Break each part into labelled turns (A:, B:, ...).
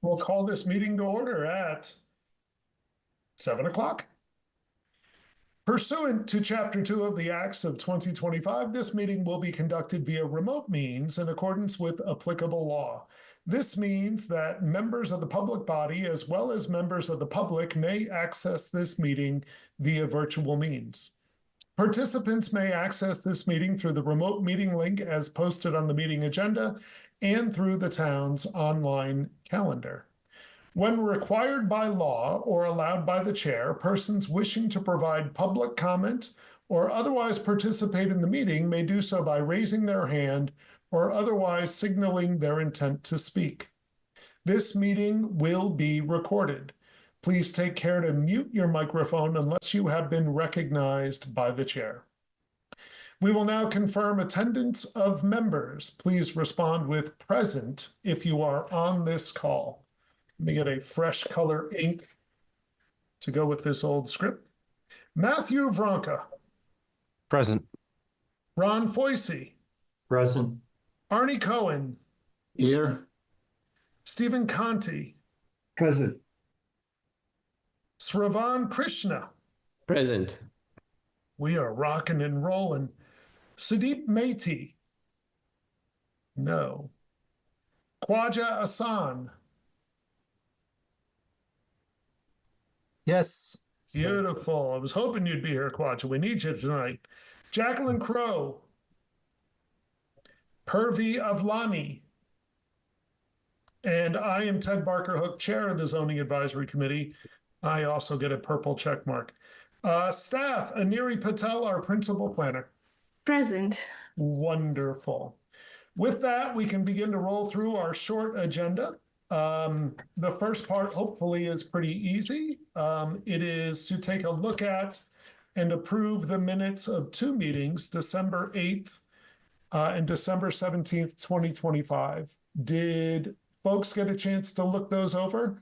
A: We'll call this meeting to order at 7 o'clock. Pursuant to Chapter 2 of the Acts of 2025, this meeting will be conducted via remote means in accordance with applicable law. This means that members of the public body, as well as members of the public, may access this meeting via virtual means. Participants may access this meeting through the remote meeting link as posted on the meeting agenda and through the town's online calendar. When required by law or allowed by the chair, persons wishing to provide public comment or otherwise participate in the meeting may do so by raising their hand or otherwise signaling their intent to speak. This meeting will be recorded. Please take care to mute your microphone unless you have been recognized by the chair. We will now confirm attendance of members. Please respond with present if you are on this call. Let me get a fresh color ink to go with this old script. Matthew Vronka.
B: Present.
A: Ron Foisey.
C: Present.
A: Arnie Cohen.
C: Here.
A: Stephen Conti.
C: Present.
A: Sravan Krishna.
B: Present.
A: We are rocking and rolling. Sudeep Meiti. No. Khwaja Asan.
C: Yes.
A: Beautiful. I was hoping you'd be here, Khwaja. We need you tonight. Jacqueline Crow. Purvi Avlani. And I am Ted Barker Hook, chair of the Zoning Advisory Committee. I also get a purple check mark. Staff, Aniri Patel, our principal planner.
D: Present.
A: Wonderful. With that, we can begin to roll through our short agenda. The first part, hopefully, is pretty easy. It is to take a look at and approve the minutes of two meetings, December 8th and December 17th, 2025. Did folks get a chance to look those over?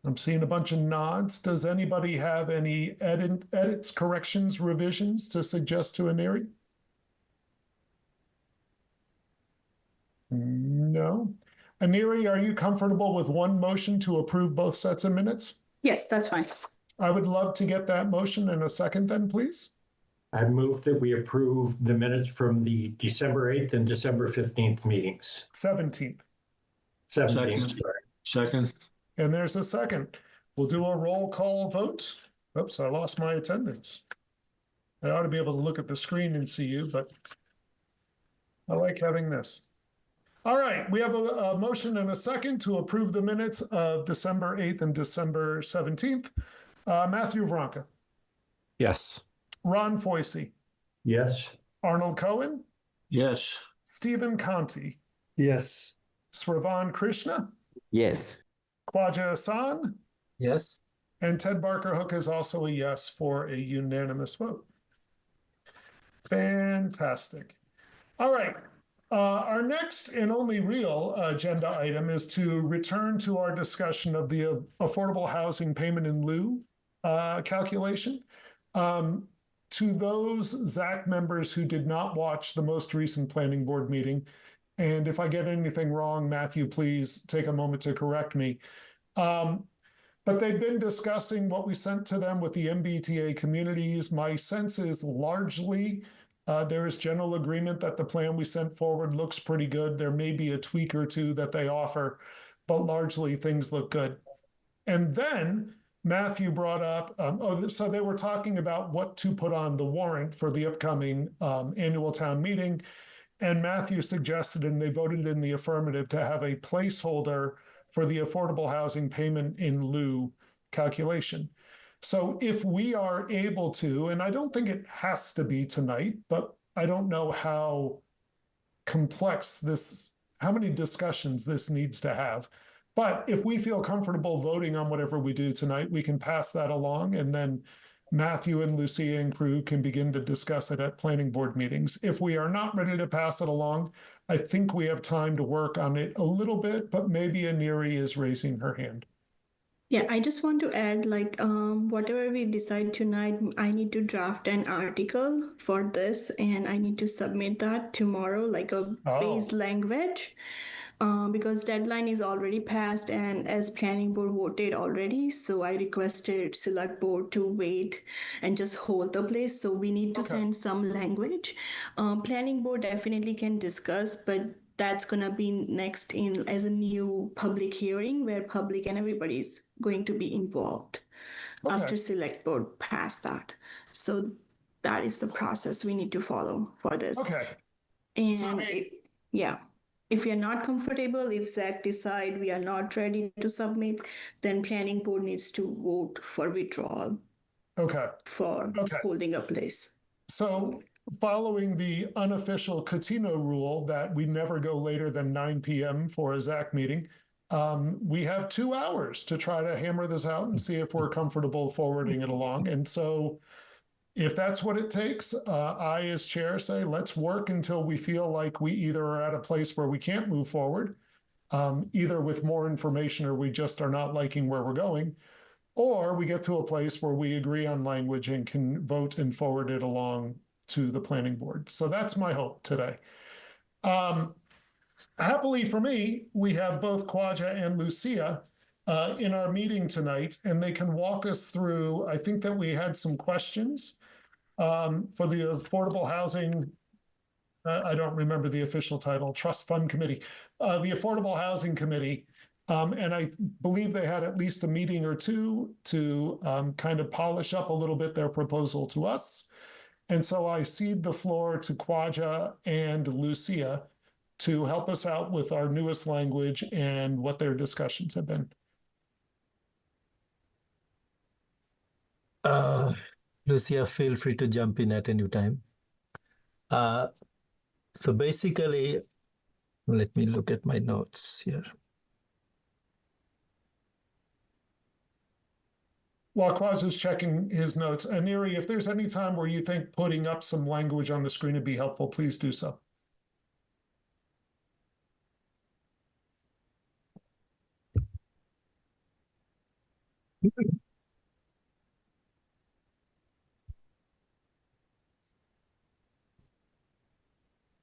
A: I'm seeing a bunch of nods. Does anybody have any edits, corrections, revisions to suggest to Aniri? No. Aniri, are you comfortable with one motion to approve both sets of minutes?
D: Yes, that's fine.
A: I would love to get that motion in a second then, please.
E: I move that we approve the minutes from the December 8th and December 15th meetings.
A: 17th.
E: 17th.
C: Second.
A: And there's a second. We'll do a roll call vote. Oops, I lost my attendance. I ought to be able to look at the screen and see you, but I like having this. All right, we have a motion and a second to approve the minutes of December 8th and December 17th. Matthew Vronka.
B: Yes.
A: Ron Foisey.
E: Yes.
A: Arnold Cohen.
C: Yes.
A: Stephen Conti.
C: Yes.
A: Sravan Krishna.
B: Yes.
A: Khwaja Asan.
C: Yes.
A: And Ted Barker Hook is also a yes for a unanimous vote. Fantastic. All right. Our next and only real agenda item is to return to our discussion of the affordable housing payment in lieu calculation. To those ZAC members who did not watch the most recent planning board meeting, and if I get anything wrong, Matthew, please take a moment to correct me. But they've been discussing what we sent to them with the MBTA communities. My sense is largely there is general agreement that the plan we sent forward looks pretty good. There may be a tweak or two that they offer, but largely things look good. And then Matthew brought up, so they were talking about what to put on the warrant for the upcoming annual town meeting. And Matthew suggested, and they voted in the affirmative, to have a placeholder for the affordable housing payment in lieu calculation. So if we are able to, and I don't think it has to be tonight, but I don't know how complex this, how many discussions this needs to have. But if we feel comfortable voting on whatever we do tonight, we can pass that along, and then Matthew and Lucia and crew can begin to discuss it at planning board meetings. If we are not ready to pass it along, I think we have time to work on it a little bit, but maybe Aniri is raising her hand.
D: Yeah, I just want to add, whatever we decide tonight, I need to draft an article for this, and I need to submit that tomorrow, like a base language. because deadline is already passed and as planning board voted already, so I requested select board to wait and just hold the place. So we need to
A: Okay.
D: send some language. Planning board definitely can discuss, but that's gonna be next in as a new public hearing where public and everybody's going to be involved
A: Okay.
D: after select board pass that. So that is the process we need to follow for this.
A: Okay.
D: And
A: So the-
D: yeah, if you're not comfortable, if Zach decide we are not ready to submit, then planning board needs to vote for withdrawal
A: Okay.
D: for
A: Okay.
D: holding a place.
A: So following the unofficial Catino rule that we never go later than 9 p.m. for a ZAC meeting, we have 2 hours to try to hammer this out and see if we're comfortable forwarding it along. And so if that's what it takes, I, as chair, say let's work until we feel like we either are at a place where we can't move forward, either with more information or we just are not liking where we're going, or we get to a place where we agree on language and can vote and forward it along to the planning board. So that's my hope today. Happily for me, we have both Kwaja and Lucia in our meeting tonight, and they can walk us through. I think that we had some questions for the Affordable Housing. I don't remember the official title, Trust Fund Committee, the Affordable Housing Committee. And I believe they had at least a meeting or two to kind of polish up a little bit their proposal to us. And so I cede the floor to Kwaja and Lucia to help us out with our newest language and what their discussions have been.
F: Lucia, feel free to jump in at any time. So basically, let me look at my notes here.
A: While Kwaja's checking his notes, Aniri, if there's any time where you think putting up some language on the screen would be helpful, please do so.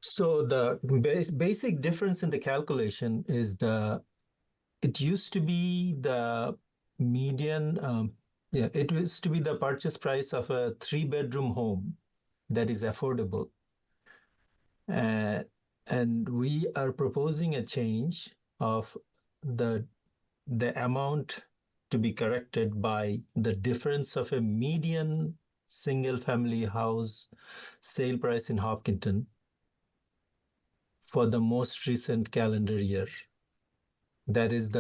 F: So the basic difference in the calculation is it used to be the median, it used to be the purchase price of a 3-bedroom home that is affordable. And we are proposing a change of the amount to be corrected by the difference of a median single-family house sale price in Hopkinton for the most recent calendar year. That is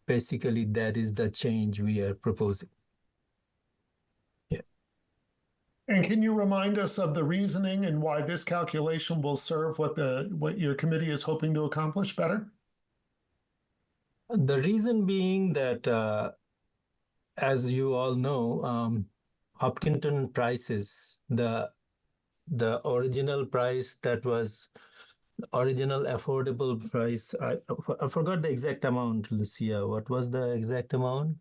F: basically the change we are proposing. Yeah.
A: And can you remind us of the reasoning and why this calculation will serve what your committee is hoping to accomplish better?
F: The reason being that, as you all know, Hopkinton prices, the original price that was original affordable price. I forgot the exact amount, Lucia. What was the exact amount?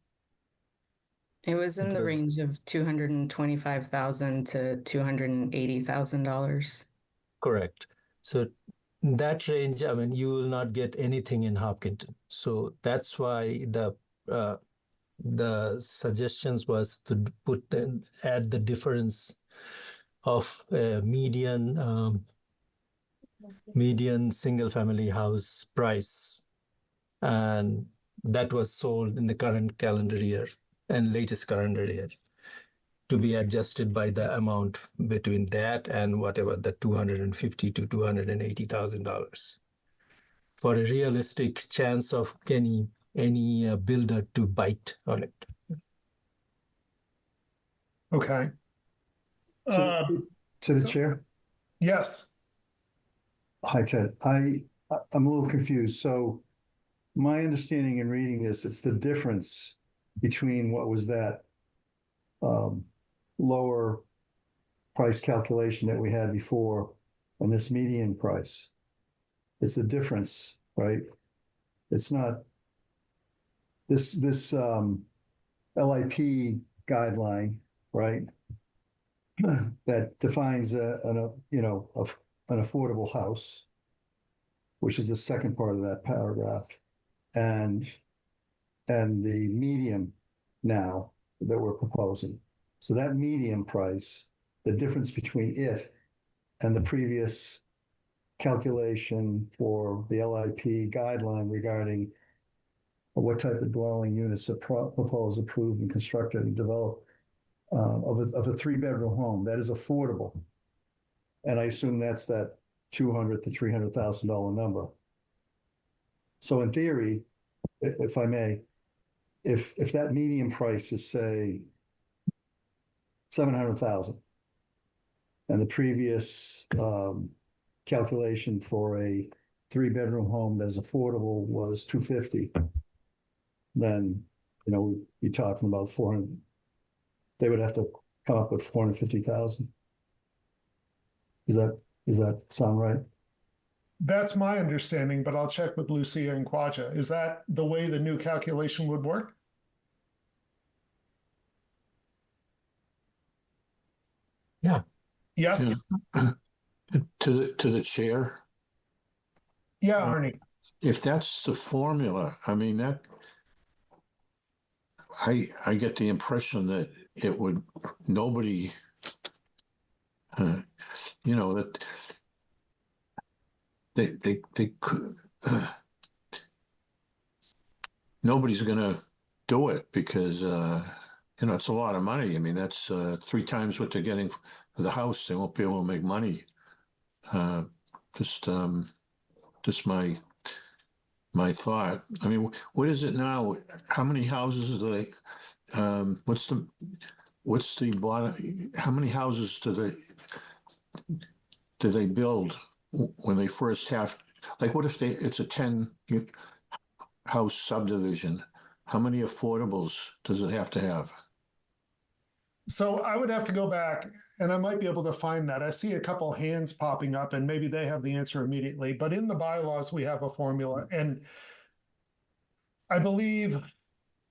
G: It was in the range of $225,000 to $280,000.
F: Correct. So that range, I mean, you will not get anything in Hopkinton. So that's why the suggestions was to add the difference of median single-family house price, and that was sold in the current calendar year and latest calendar year to be adjusted by the amount between that and whatever the $250,000 to $280,000 for a realistic chance of any builder to bite on it.
A: Okay.
H: To the chair?
A: Yes.
H: Hi, Ted. I'm a little confused. So my understanding in reading this, it's the difference between what was that lower price calculation that we had before and this median price. It's the difference, right? It's not this LIP guideline, right? That defines an affordable house. which is the second part of that paragraph, and the medium now that we're proposing. So that medium price, the difference between it and the previous calculation for the LIP guideline regarding what type of dwelling units are proposed, approved, and constructed and developed of a 3-bedroom home that is affordable. And I assume that's that $200,000 to $300,000 number. So in theory, if I may, if that median price is, say, $700,000, and the previous calculation for a 3-bedroom home that is affordable was $250,000, then you're talking about $400,000. They would have to come up with $450,000. Does that sound right?
A: That's my understanding, but I'll check with Lucia and Kwaja. Is that the way the new calculation would work?
F: Yeah.
A: Yes?
C: To the chair,
A: Yeah, Arnie.
C: if that's the formula, I mean, that I get the impression that it would, nobody, that they could, nobody's gonna do it because it's a lot of money. I mean, that's 3 times what they're getting for the house. They won't be able to make money. Just my thought. I mean, what is it now? How many houses do they? What's the bottom? How many houses do they build when they first have? Like, what if it's a 10 house subdivision? How many affordables does it have to have?
A: So I would have to go back, and I might be able to find that. I see a couple hands popping up, and maybe they have the answer immediately. But in the bylaws, we have a formula. And I believe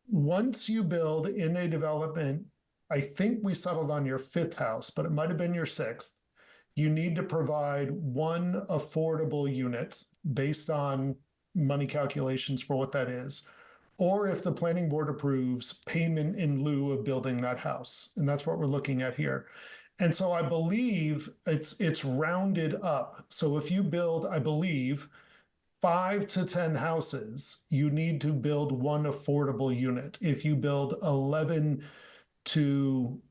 A: once you build in a development, I think we settled on your 5th house, but it might have been your 6th. You need to provide 1 affordable unit based on money calculations for what that is. Or if the planning board approves, payment in lieu of building that house. And that's what we're looking at here. And so I believe it's rounded up. So if you build, I believe, 5 to 10 houses, you need to build 1 affordable unit. If you build 11 to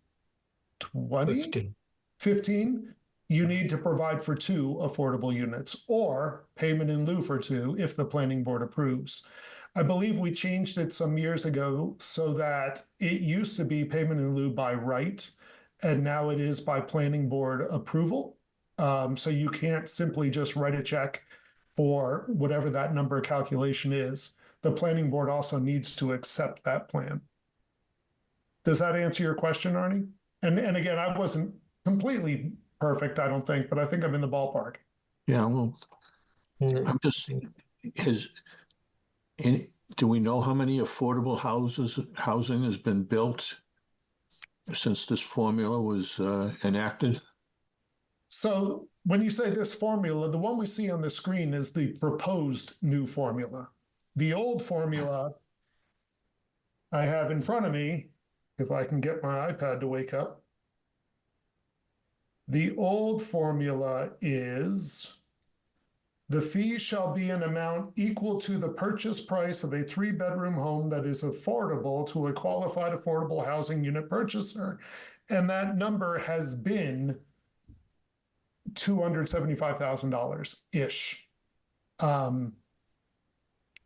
A: 20, 15, you need to provide for 2 affordable units or payment in lieu for 2 if the planning board approves. I believe we changed it some years ago so that it used to be payment in lieu by right, and now it is by planning board approval. So you can't simply just write a check for whatever that number calculation is. The planning board also needs to accept that plan. Does that answer your question, Arnie? And again, I wasn't completely perfect, I don't think, but I think I'm in the ballpark.
C: Yeah, well, I'm just, do we know how many affordable housing has been built since this formula was enacted?
A: So when you say this formula, the one we see on the screen is the proposed new formula. The old formula I have in front of me, if I can get my iPad to wake up. The old formula is the fee shall be an amount equal to the purchase price of a 3-bedroom home that is affordable to a qualified affordable housing unit purchaser. And that number has been $275,000-ish.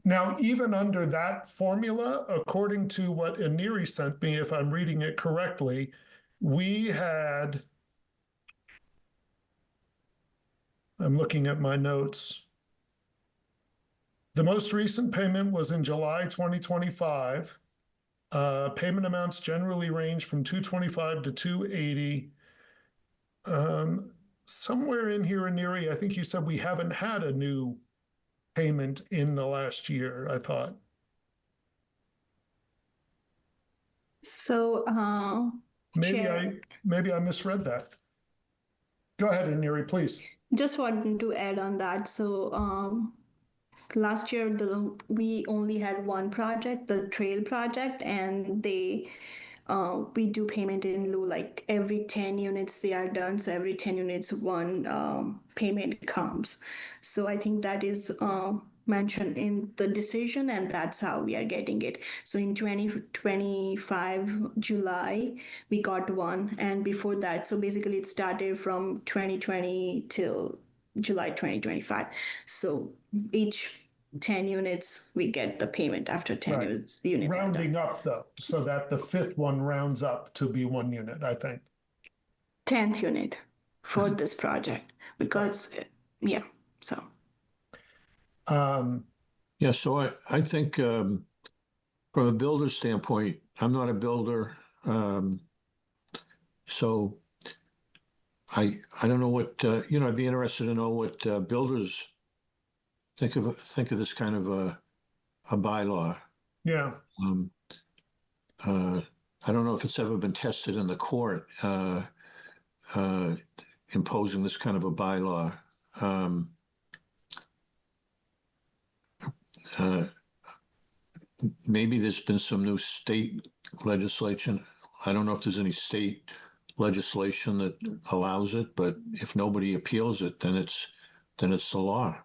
A: Now, even under that formula, according to what Aniri sent me, if I'm reading it correctly, we had, I'm looking at my notes. The most recent payment was in July 2025. Payment amounts generally range from $225 to $280. Somewhere in here, Aniri, I think you said we haven't had a new payment in the last year, I thought.
D: So
A: Maybe I misread that. Go ahead, Aniri, please.
D: just wanted to add on that. So last year we only had one project, the trail project, and we do payment in lieu, like every 10 units they are done, so every 10 units one payment comes. So I think that is mentioned in the decision, and that's how we are getting it. So in 2025 July we got one, and before that, so basically it started from 2020 till July 2025. So each 10 units we get the payment after 10
A: Right.
D: units are done.
A: Rounding up though, so that the fifth one rounds up to be 1 unit, I think.
D: 10th unit for this project, because yeah, so
C: Yeah, so I think from a builder standpoint, I'm not a builder. So I don't know what, I'd be interested to know what builders think of this kind of a bylaw.
A: Yeah.
C: I don't know if it's ever been tested in the court, imposing this kind of a bylaw. Maybe there's been some new state legislation. I don't know if there's any state legislation that allows it, but if nobody appeals it, then it's the law.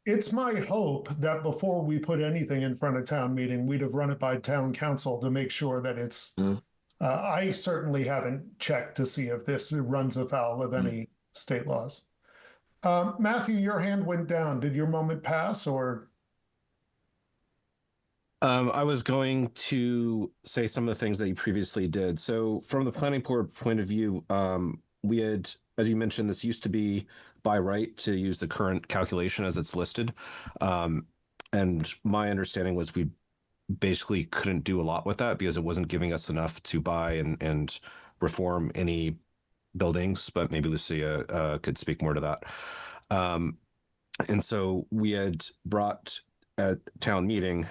A: It's my hope that before we put anything in front of town meeting, we'd have run it by town council to make sure that it's, I certainly haven't checked to see if this runs afoul of any state laws. Matthew, your hand went down. Did your moment pass, or?
B: I was going to say some of the things that you previously did. So from the planning board point of view, we had, as you mentioned, this used to be by right to use the current calculation as it's listed. And my understanding was we basically couldn't do a lot with that because it wasn't giving us enough to buy and reform any buildings, but maybe Lucia could speak more to that. And so we had brought at town meeting,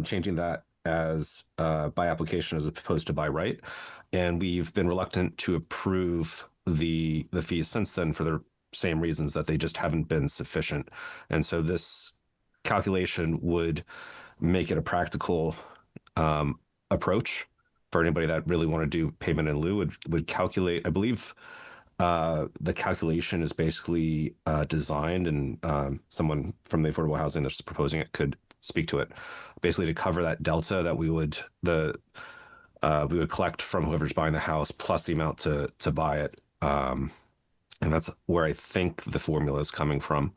B: changing that as by application as opposed to by right. And we've been reluctant to approve the fees since then for the same reasons, that they just haven't been sufficient. And so this calculation would make it a practical approach for anybody that really want to do payment in lieu. Would calculate, I believe the calculation is basically designed, and someone from the affordable housing that's proposing it could speak to it, basically to cover that delta that we would collect from whoever's buying the house plus the amount to buy it. And that's where I think the formula is coming from.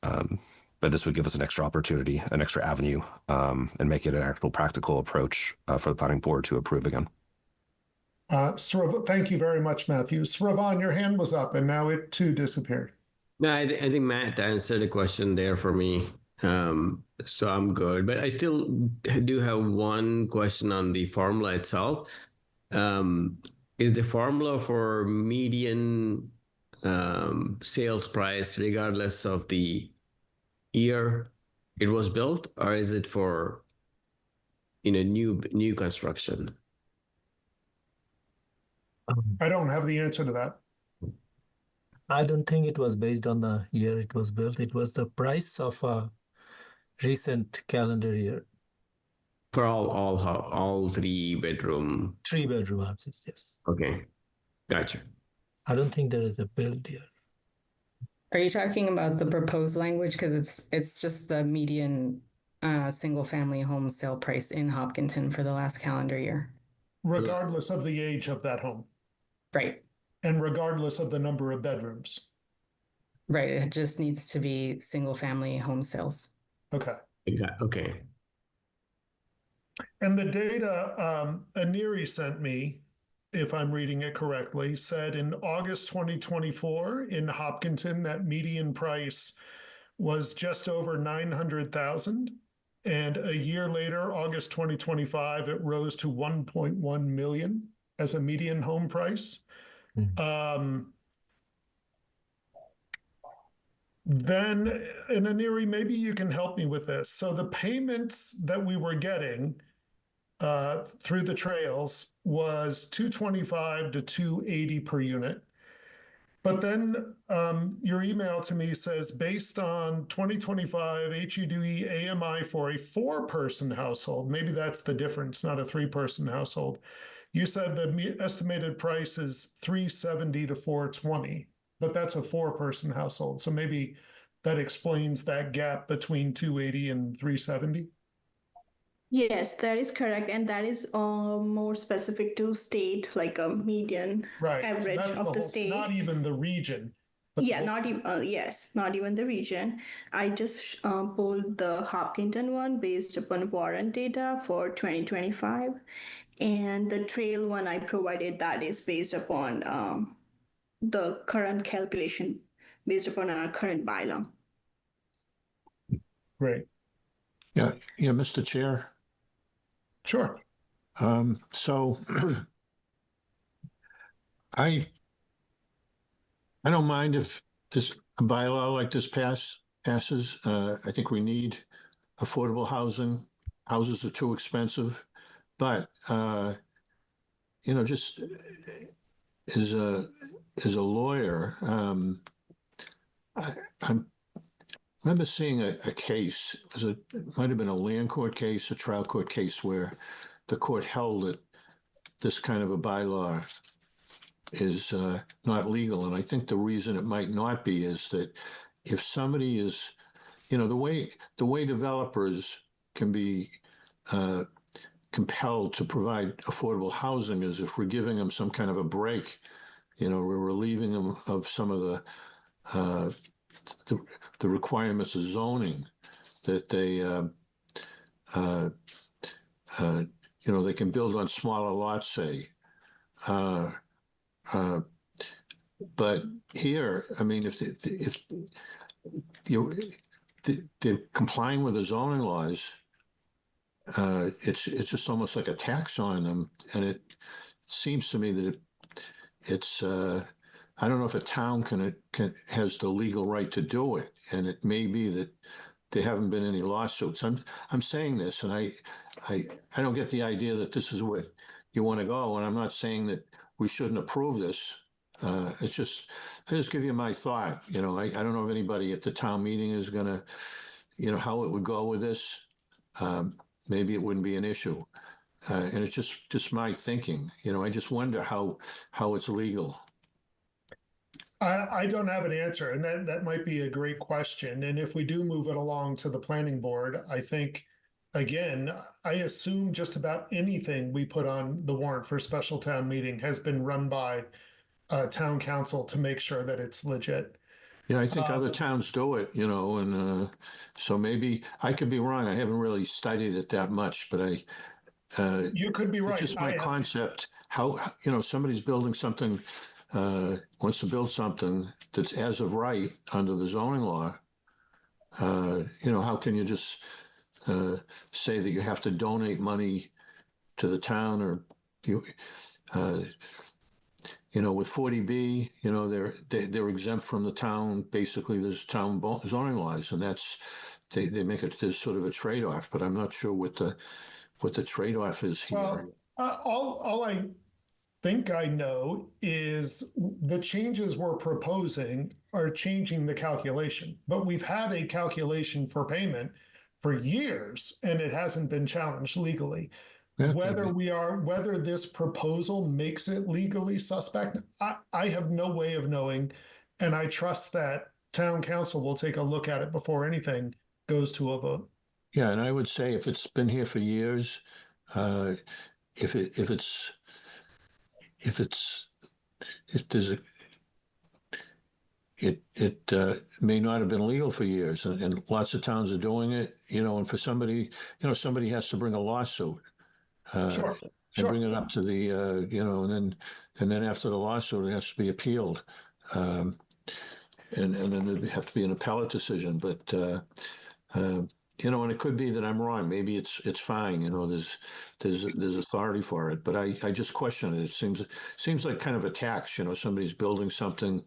B: But this would give us an extra opportunity, an extra avenue, and make it an actual practical approach for the planning board to approve again.
A: Thank you very much, Matthew. Sravan, your hand was up and now it too disappeared.
I: No, I think Matt answered a question there for me. So I'm good, but I still do have one question on the formula itself. Is the formula for median sales price regardless of the year it was built, or is it for new construction?
A: I don't have the answer to that.
F: I don't think it was based on the year it was built. It was the price of a recent calendar year.
I: For all 3-bedroom.
F: 3-bedroom houses, yes.
I: Okay, gotcha.
F: I don't think there is a build year.
G: Are you talking about the proposed language? Because it's just the median single family home sale price in Hopkinton for the last calendar year.
A: Regardless of the age of that home.
G: Right.
A: And regardless of the number of bedrooms.
G: Right. It just needs to be single family home sales.
A: Okay.
I: Okay.
A: And the data Aniri sent me, if I'm reading it correctly, said in August 2024 in Hopkinton, that median price was just over 900,000. And a year later, August 2025, it rose to 1.1 million as a median home price. Then, and Aniri, maybe you can help me with this. So the payments that we were getting through the trails was $225 to $280 per unit. But then your email to me says, based on 2025 HUDE AMI for a 4-person household, maybe that's the difference, not a 3-person household. You said the estimated price is $370 to $420, but that's a 4-person household. So maybe that explains that gap between 280 and 370.
D: Yes, that is correct, and that is more specific to state, like a median
A: Right. So
D: average
A: that's
D: of the
A: whole,
D: state.
A: not even the region. but the
D: Yeah,
A: whole-
D: not even yes, not even the region. I just pulled the Hopkinton one based upon warrant data for 2025, and the trail one I provided that is based upon the current calculation based upon our current bylaw.
A: Great.
C: Yeah, Mr. Chair.
A: Sure.
C: So I don't mind if this a bylaw like this passes. I think we need affordable housing. Houses are too expensive, but just as a lawyer, I remember seeing a case. It might have been a land court case, a trial court case, where the court held that this kind of a bylaw is not legal. And I think the reason it might not be is that if somebody is, the way developers can be compelled to provide affordable housing is if we're giving them some kind of a break, we're relieving them of some of the requirements of zoning that they they can build on smaller lots, say. But here, I mean, if they're complying with the zoning laws, it's just almost like a tax on them, and it seems to me that it's I don't know if a town has the legal right to do it, and it may be that there haven't been any lawsuits. I'm saying this, and I don't get the idea that this is where you want to go, and I'm not saying that we shouldn't approve this. I just give you my thought. I don't know if anybody at the town meeting is going to, how it would go with this. Maybe it wouldn't be an issue. And it's just my thinking. I just wonder how it's legal.
A: I don't have an answer, and that might be a great question. And if we do move it along to the planning board, I think, again, I assume just about anything we put on the warrant for special town meeting has been run by town council to make sure that it's legit.
C: Yeah, I think other towns do it, and so maybe I could be wrong. I haven't really studied it that much, but
A: you could be right.
C: Just my concept, how, somebody's building something, wants to build something that's as of right under the zoning law. How can you just say that you have to donate money to the town, or with 40B, they're exempt from the town. Basically, there's town zoning laws, and they make it, there's sort of a trade-off, but I'm not sure what the trade-off is here.
A: Well, all I think I know is the changes we're proposing are changing the calculation, but we've had a calculation for payment for years, and it hasn't been challenged legally.
C: Yeah,
A: Whether this proposal makes it legally suspect, I have no way of knowing, and I trust that town council will take a look at it before anything goes to a vote.
C: Yeah, and I would say if it's been here for years, if there's it may not have been legal for years, and lots of towns are doing it, and for somebody, somebody has to bring a lawsuit.
A: Sure.
C: And bring it up to the, and then after the lawsuit, it has to be appealed. And then there have to be an appellate decision. But, and it could be that I'm wrong. Maybe it's fine. There's authority for it. But I just question it. It seems like kind of a tax. Somebody's building something,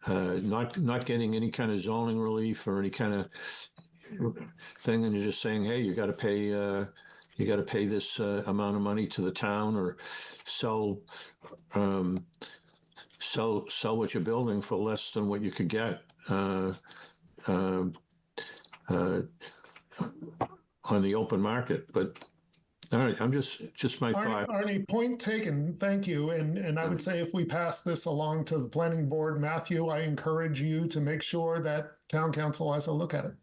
C: not getting any kind of zoning relief or any kind of thing, and you're just saying, hey, you got to pay this amount of money to the town, or sell sell what you're building for less than what you could get on the open market. But all right, I'm just my thought.
A: Arnie, point taken. Thank you. And I would say if we pass this along to the planning board, Matthew, I encourage you to make sure that town council has a look at it.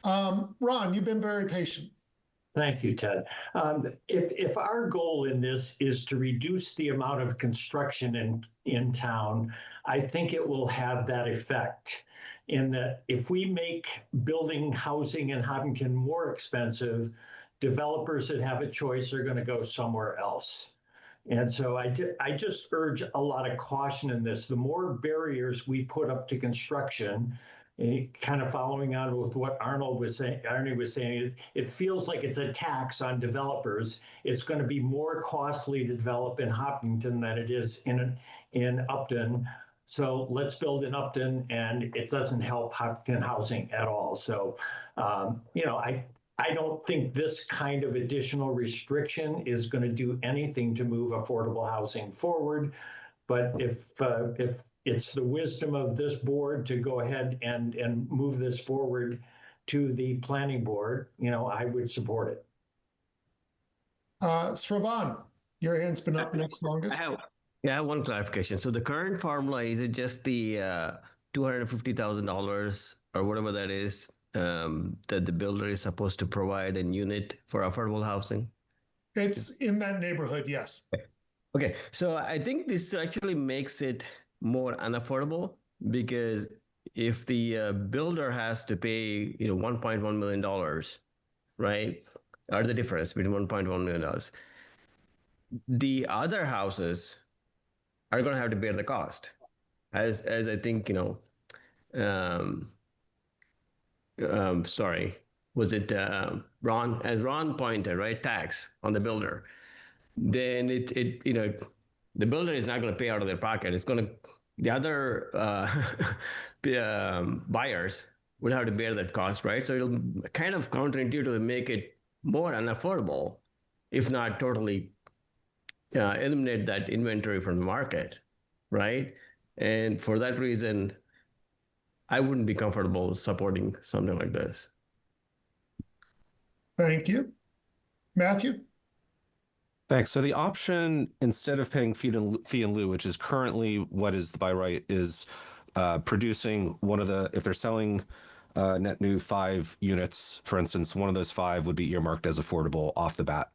A: Ron, you've been very patient.
E: Thank you, Ted. If our goal in this is to reduce the amount of construction in town, I think it will have that effect. In that if we make building housing in Hopkinton more expensive, developers that have a choice are going to go somewhere else. And so I just urge a lot of caution in this. The more barriers we put up to construction, kind of following on with what Arnie was saying, it feels like it's a tax on developers. It's going to be more costly to develop in Hopkinton than it is in Upton. So let's build in Upton, and it doesn't help Hopkinton housing at all. So, I don't think this kind of additional restriction is going to do anything to move affordable housing forward. But if it's the wisdom of this board to go ahead and move this forward to the planning board, I would support it.
A: Sravan, your hand's been up next longest.
I: I have one clarification. So the current formula, is it just the $250,000 or whatever that is that the builder is supposed to provide a unit for affordable housing?
A: It's in that neighborhood, yes.
I: Okay, so I think this actually makes it more unaffordable, because if the builder has to pay $1.1 million, right, or the difference between $1.1 million, the other houses are going to have to bear the cost, as I think sorry, was it Ron? As Ron pointed, right, tax on the builder. Then the builder is not going to pay out of their pocket. It's going to, the other buyers would have to bear that cost, right? So it'll kind of counterintuitively make it more unaffordable, if not totally eliminate that inventory from the market, right? And for that reason, I wouldn't be comfortable supporting something like this.
A: Thank you. Matthew?
B: Thanks. So the option, instead of paying fee in lieu, which is currently what is the by right, is producing one of the, if they're selling net new 5 units, for instance, one of those 5 would be earmarked as affordable off the bat.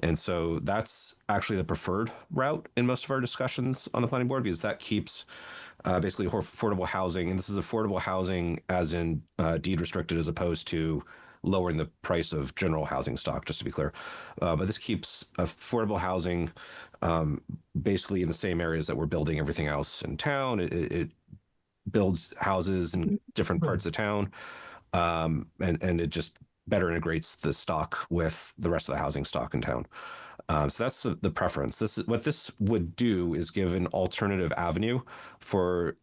B: And so that's actually the preferred route in most of our discussions on the planning board, because that keeps basically affordable housing. And this is affordable housing as in deed restricted, as opposed to lowering the price of general housing stock, just to be clear. But this keeps affordable housing basically in the same areas that we're building everything else in town. It builds houses in different parts of town, and it just better integrates the stock with the rest of the housing stock in town. So that's the preference. What this would do is give an alternative avenue for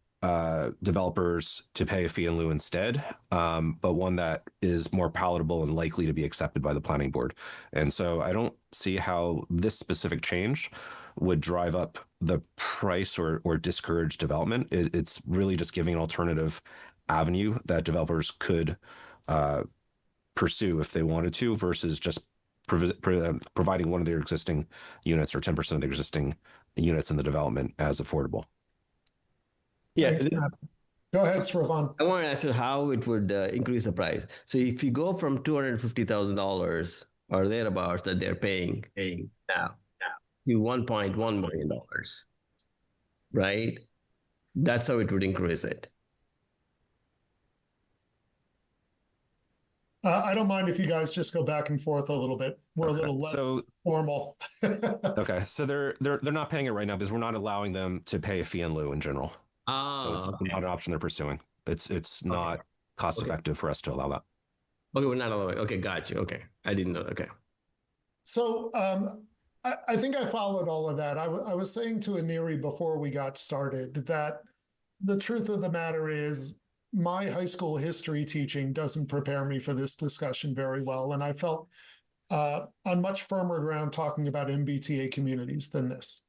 B: developers to pay a fee in lieu instead, but one that is more palatable and likely to be accepted by the planning board. And so I don't see how this specific change would drive up the price or discourage development. It's really just giving an alternative avenue that developers could pursue if they wanted to, versus just providing one of their existing units or 10% of the existing units in the development as affordable.
I: Yeah.
A: Thanks, go ahead, Sravan.
I: I want to ask you how it would increase the price. So if you go from $250,000 or thereabouts that they're paying now to $1.1 million, right? That's how it would increase it.
A: I don't mind if you guys just go back and forth a little bit. We're a little less formal.
B: Okay, so they're not paying it right now because we're not allowing them to pay a fee in lieu in general. So it's not an option they're pursuing. It's not cost effective for us to allow that.
I: Okay, we're not allowing. Okay, got you. Okay, I didn't know. Okay.
A: So I think I followed all of that. I was saying to Aniri before we got started that the truth of the matter is my high school history teaching doesn't prepare me for this discussion very well. And I felt on much firmer ground talking about MBTA communities than this.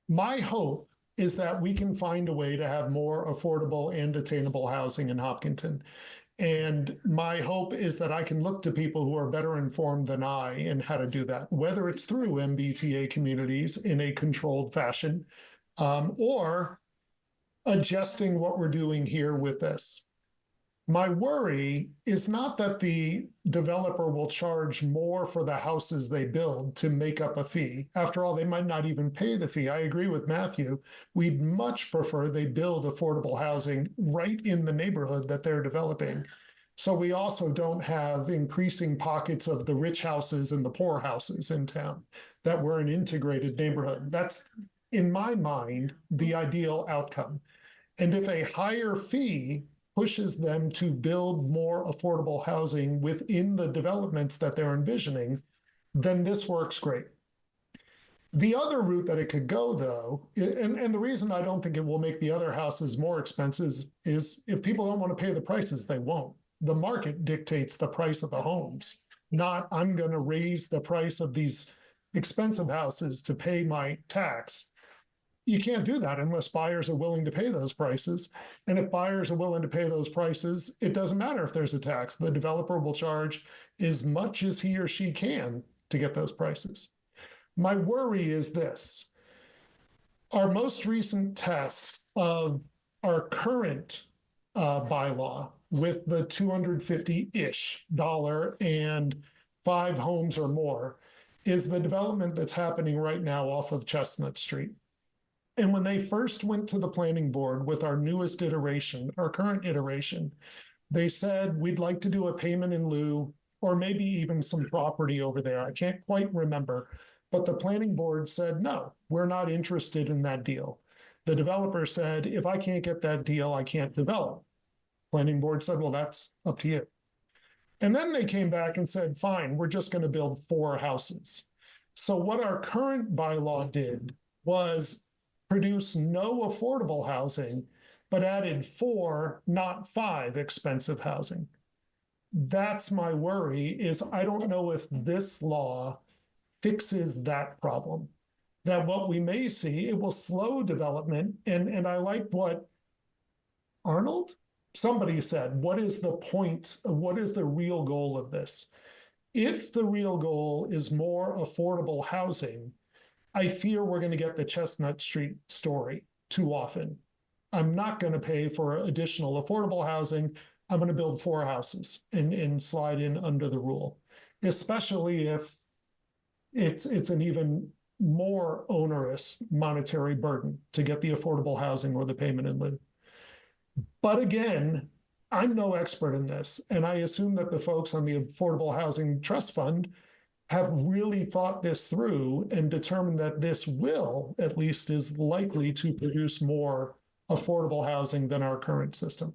A: My hope is that we can find a way to have more affordable and attainable housing in Hopkinton. And my hope is that I can look to people who are better informed than I in how to do that, whether it's through MBTA communities in a controlled fashion, or adjusting what we're doing here with this. My worry is not that the developer will charge more for the houses they build to make up a fee. After all, they might not even pay the fee. I agree with Matthew. We'd much prefer they build affordable housing right in the neighborhood that they're developing. So we also don't have increasing pockets of the rich houses and the poor houses in town, that we're an integrated neighborhood. That's, in my mind, the ideal outcome. And if a higher fee pushes them to build more affordable housing within the developments that they're envisioning, then this works great. The other route that it could go, though, and the reason I don't think it will make the other houses more expensive is if people don't want to pay the prices, they won't. The market dictates the price of the homes, not I'm going to raise the price of these expensive houses to pay my tax. You can't do that unless buyers are willing to pay those prices. And if buyers are willing to pay those prices, it doesn't matter if there's a tax. The developer will charge as much as he or she can to get those prices. My worry is this. Our most recent test of our current bylaw with the $250-ish and 5 homes or more is the development that's happening right now off of Chestnut Street. And when they first went to the planning board with our newest iteration, our current iteration, they said, we'd like to do a payment in lieu, or maybe even some property over there. I can't quite remember. But the planning board said, no, we're not interested in that deal. The developer said, if I can't get that deal, I can't develop. Planning board said, well, that's up to you. And then they came back and said, fine, we're just going to build 4 houses. So what our current bylaw did was produce no affordable housing, but added 4, not 5 expensive housing. That's my worry, is I don't know if this law fixes that problem. That what we may see, it will slow development. And I like what Arnold, somebody said, what is the point, what is the real goal of this? If the real goal is more affordable housing, I fear we're going to get the Chestnut Street story too often. I'm not going to pay for additional affordable housing. I'm going to build 4 houses and slide in under the rule, especially if it's an even more onerous monetary burden to get the affordable housing or the payment in lieu. But again, I'm no expert in this, and I assume that the folks on the Affordable Housing Trust Fund have really thought this through and determined that this will, at least is likely to produce more affordable housing than our current system.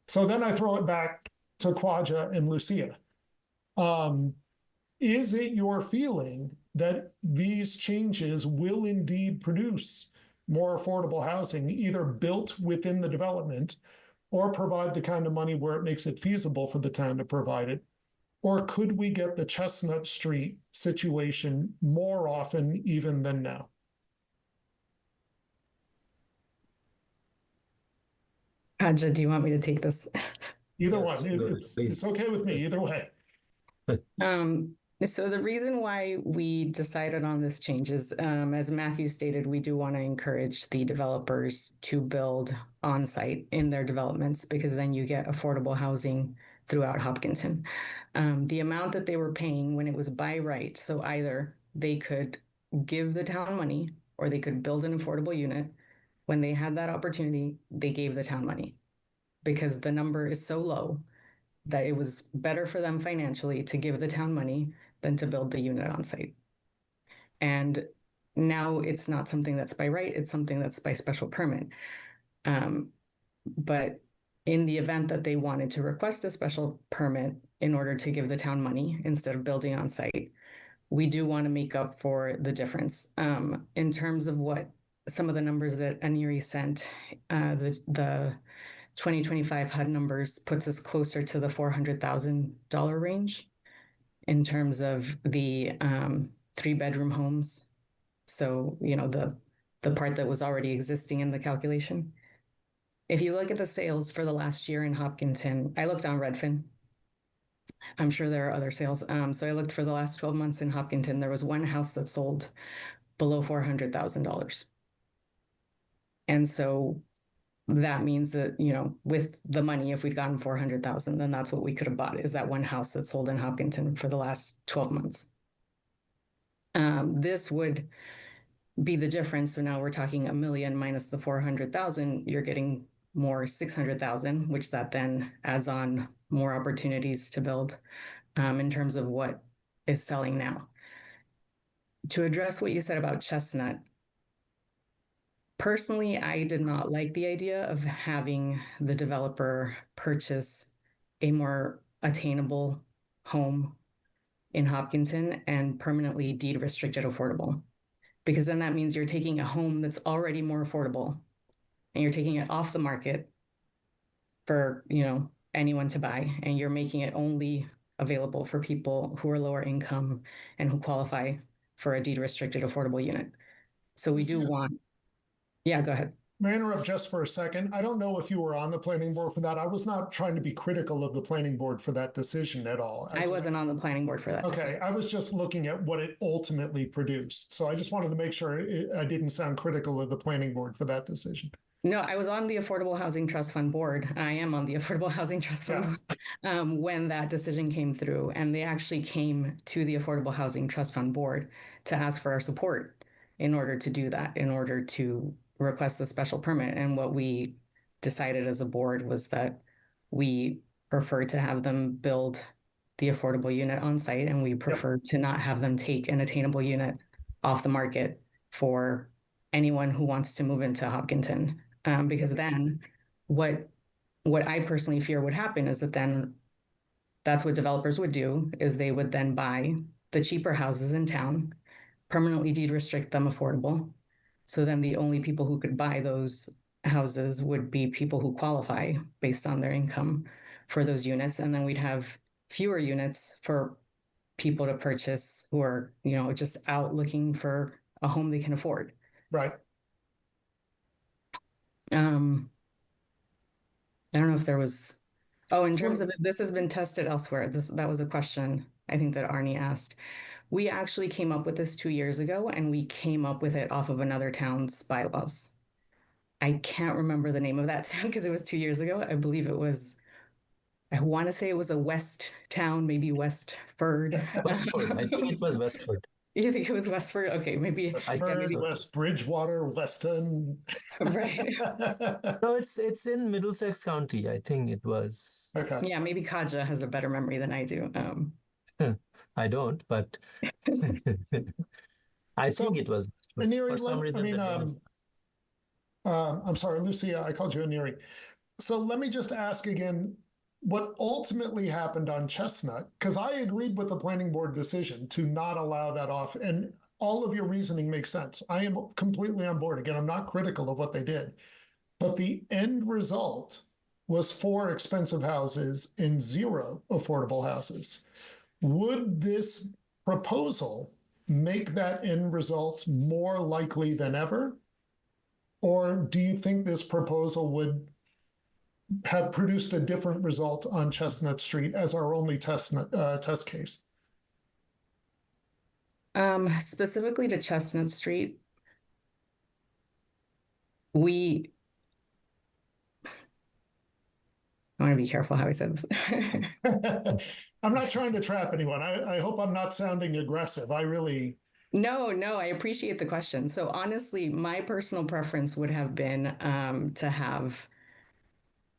A: So then I throw it back to Khwaja and Lucia. Is it your feeling that these changes will indeed produce more affordable housing, either built within the development or provide the kind of money where it makes it feasible for the town to provide it? Or could we get the Chestnut Street situation more often even than now?
G: Kaja, do you want me to take this?
A: Either
F: Yes,
A: one.
F: go ahead,
A: It's
F: please.
A: okay with me, either way.
G: So the reason why we decided on this change is, as Matthew stated, we do want to encourage the developers to build on site in their developments, because then you get affordable housing throughout Hopkinton. The amount that they were paying when it was by right, so either they could give the town money or they could build an affordable unit. When they had that opportunity, they gave the town money because the number is so low that it was better for them financially to give the town money than to build the unit on site. And now it's not something that's by right, it's something that's by special permit. But in the event that they wanted to request a special permit in order to give the town money instead of building on site, we do want to make up for the difference. In terms of what some of the numbers that Aniri sent, the 2025 HUD numbers puts us closer to the $400,000 range in terms of the 3-bedroom homes. So, you know, the the part that was already existing in the calculation. If you look at the sales for the last year in Hopkinton, I looked on Redfin. I'm sure there are other sales. So I looked for the last 12 months in Hopkinton. There was one house that sold below $400,000. And so that means that, you know, with the money, if we'd gotten 400,000, then that's what we could have bought, is that one house that sold in Hopkinton for the last 12 months. This would be the difference. So now we're talking $1 million minus the 400,000, you're getting more 600,000, which that then adds on more opportunities to build in terms of what is selling now. To address what you said about Chestnut, personally, I did not like the idea of having the developer purchase a more attainable home in Hopkinton and permanently deed restricted affordable. Because then that means you're taking a home that's already more affordable and you're taking it off the market for, you know, anyone to buy, and you're making it only available for people who are lower income and who qualify for a deed restricted affordable unit. So we do want, yeah, go ahead.
A: May I interrupt just for a second? I don't know if you were on the planning board for that. I was not trying to be critical of the planning board for that decision at all.
G: I wasn't on the planning board for that.
A: Okay, I was just looking at what it ultimately produced. So I just wanted to make sure I didn't sound critical of the planning board for that decision.
G: No, I was on the Affordable Housing Trust Fund board. I am on the Affordable Housing Trust Fund when that decision came through. And they actually came to the Affordable Housing Trust Fund board to ask for our support in order to do that, in order to request the special permit. And what we decided as a board was that we prefer to have them build the affordable unit on site, and we prefer to not have them take an attainable unit off the market for anyone who wants to move into Hopkinton. Because then what I personally fear would happen is that then that's what developers would do, is they would then buy the cheaper houses in town, permanently deed restrict them affordable. So then the only people who could buy those houses would be people who qualify based on their income for those units. And then we'd have fewer units for people to purchase who are, you know, just out looking for a home they can afford.
A: Right.
G: I don't know if there was, in terms of it, this has been tested elsewhere. That was a question I think that Arnie asked. We actually came up with this 2 years ago, and we came up with it off of another town's bylaws. I can't remember the name of that town because it was 2 years ago. I believe it was, I want to say it was a West town, maybe Westford.
F: Westford. I think it was Westford.
G: You think it was Westford? Okay, maybe.
A: Westford, West Bridgewater, Weston.
G: Right.
F: No, it's in Middlesex County. I think it was.
A: Okay.
G: Yeah, maybe Kaja has a better memory than I do.
F: I don't, but I think it was.
A: Aneri,
F: For some reason,
A: I'm sorry, Lucia, I called you Aneri. So let me just ask again, what ultimately happened on Chestnut, because I agreed with the planning board decision to not allow that off, and all of your reasoning makes sense. I am completely on board. Again, I'm not critical of what they did, but the end result was 4 expensive houses and 0 affordable houses. Would this proposal make that end result more likely than ever? Or do you think this proposal would have produced a different result on Chestnut Street as our only test case?
G: Specifically to Chestnut Street, I want to be careful how I said this.
A: I'm not trying to trap anyone. I hope I'm not sounding aggressive.
G: No, I appreciate the question. So honestly, my personal preference would have been to have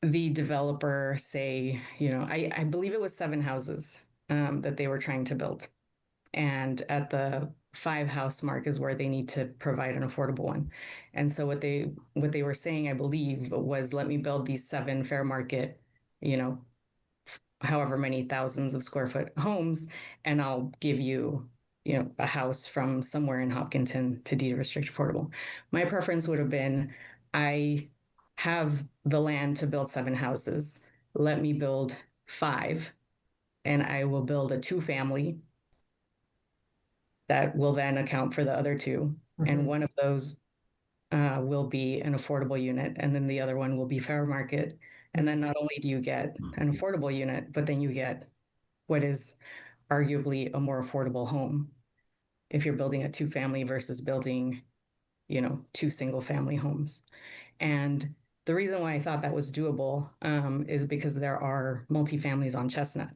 G: the developer say, you know, I believe it was 7 houses that they were trying to build. And at the 5 house mark is where they need to provide an affordable one. And so what they were saying, I believe, was let me build these 7 fair market, you know, however many thousands of square foot homes, and I'll give you, you know, a house from somewhere in Hopkinton to deed restrict affordable. My preference would have been, I have the land to build 7 houses. Let me build 5, and I will build a 2-family that will then account for the other 2. And one of those will be an affordable unit, and then the other one will be fair market. And then not only do you get an affordable unit, but then you get what is arguably a more affordable home if you're building a 2-family versus building, 2 single-family homes. And the reason why I thought that was doable is because there are multifamilies on Chestnut.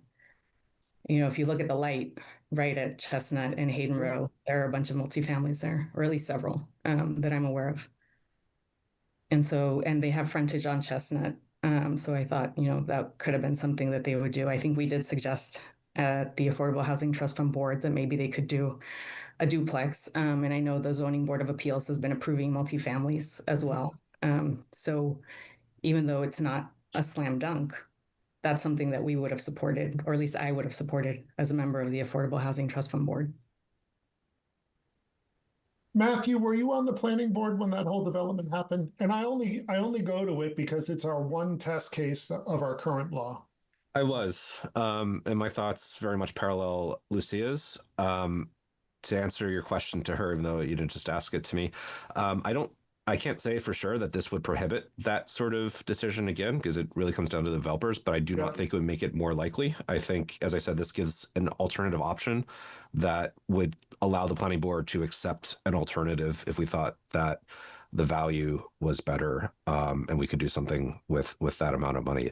G: If you look at the light right at Chestnut and Hayden Row, there are a bunch of multifamilies there, or at least several that I'm aware of. And they have frontage on Chestnut. So I thought, that could have been something that they would do. I think we did suggest at the Affordable Housing Trust Fund board that maybe they could do a duplex. And I know the Zoning Board of Appeals has been approving multifamilies as well. So even though it's not a slam dunk, that's something that we would have supported, or at least I would have supported as a member of the Affordable Housing Trust Fund board.
A: Matthew, were you on the planning board when that whole development happened? And I only go to it because it's our one test case of our current law.
B: I was, and my thoughts very much parallel Lucia's. To answer your question to her, even though you didn't just ask it to me, I can't say for sure that this would prohibit that sort of decision again, because it really comes down to the developers, but I do not think it would make it more likely. I think, as I said, this gives an alternative option that would allow the planning board to accept an alternative if we thought that the value was better, and we could do something with that amount of money.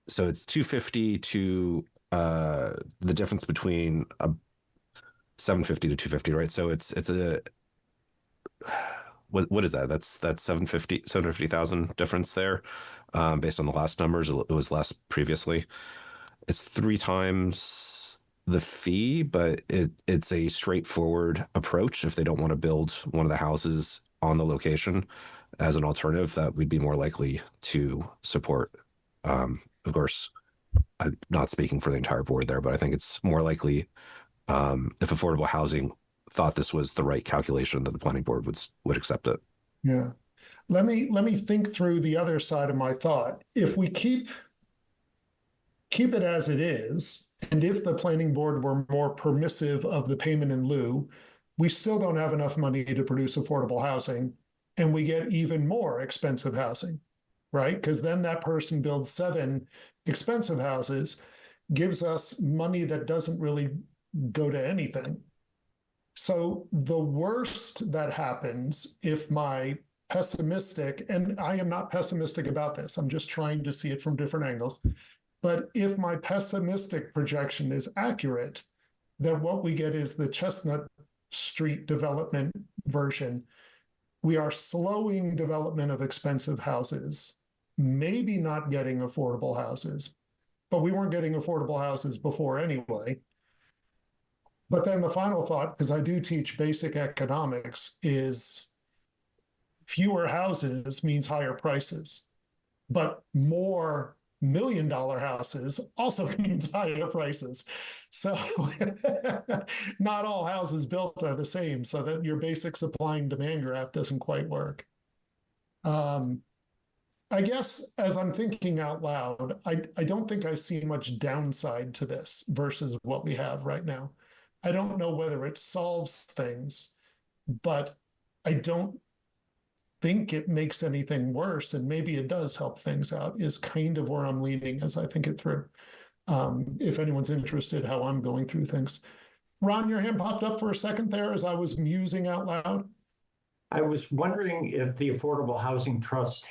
B: So it's 250 to the difference between a 750 to 250, right? So it's a what is that? That's 750,000 difference there, based on the last numbers. It was less previously. It's 3 times the fee, but it's a straightforward approach. If they don't want to build one of the houses on the location as an alternative, that we'd be more likely to support. Of course, I'm not speaking for the entire board there, but I think it's more likely if affordable housing thought this was the right calculation that the planning board would accept it.
A: Yeah. Let me think through the other side of my thought. If we keep it as it is, and if the planning board were more permissive of the payment in lieu, we still don't have enough money to produce affordable housing, and we get even more expensive housing, right? Because then that person builds 7 expensive houses, gives us money that doesn't really go to anything. So the worst that happens, if my pessimistic, and I am not pessimistic about this, I'm just trying to see it from different angles, but if my pessimistic projection is accurate, then what we get is the Chestnut Street development version. We are slowing development of expensive houses, maybe not getting affordable houses, but we weren't getting affordable houses before anyway. But then the final thought, because I do teach basic economics, is fewer houses means higher prices, but more $1 million houses also means higher prices. So not all houses built are the same, so that your basic supply and demand graph doesn't quite work. I guess as I'm thinking out loud, I don't think I see much downside to this versus what we have right now. I don't know whether it solves things, but I don't think it makes anything worse, and maybe it does help things out, is kind of where I'm leaning as I think it through. If anyone's interested how I'm going through things. Ron, your hand popped up for a second there as I was musing out loud.
E: I was wondering if the Affordable Housing Trust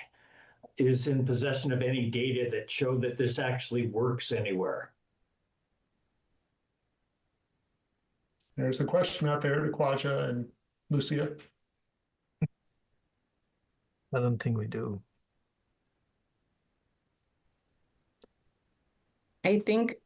E: is in possession of any data that show that this actually works anywhere.
A: There's a question out there to Kwaja and Lucia.
F: I don't think we do.
G: I think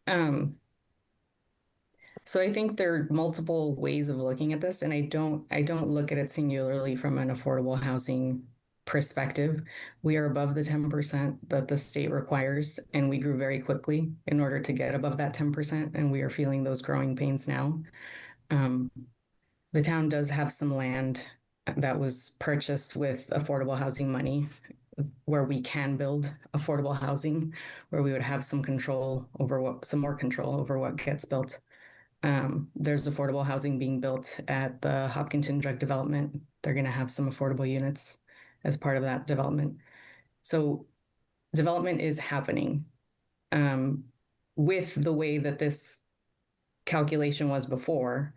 G: so I think there are multiple ways of looking at this, and I don't look at it singularly from an affordable housing perspective. We are above the 10% that the state requires, and we grew very quickly in order to get above that 10%, and we are feeling those growing pains now. The town does have some land that was purchased with affordable housing money where we can build affordable housing, where we would have some more control over what gets built. There's affordable housing being built at the Hopkinton Drug Development They're going to have some affordable units as part of that development. So development is happening. With the way that this calculation was before,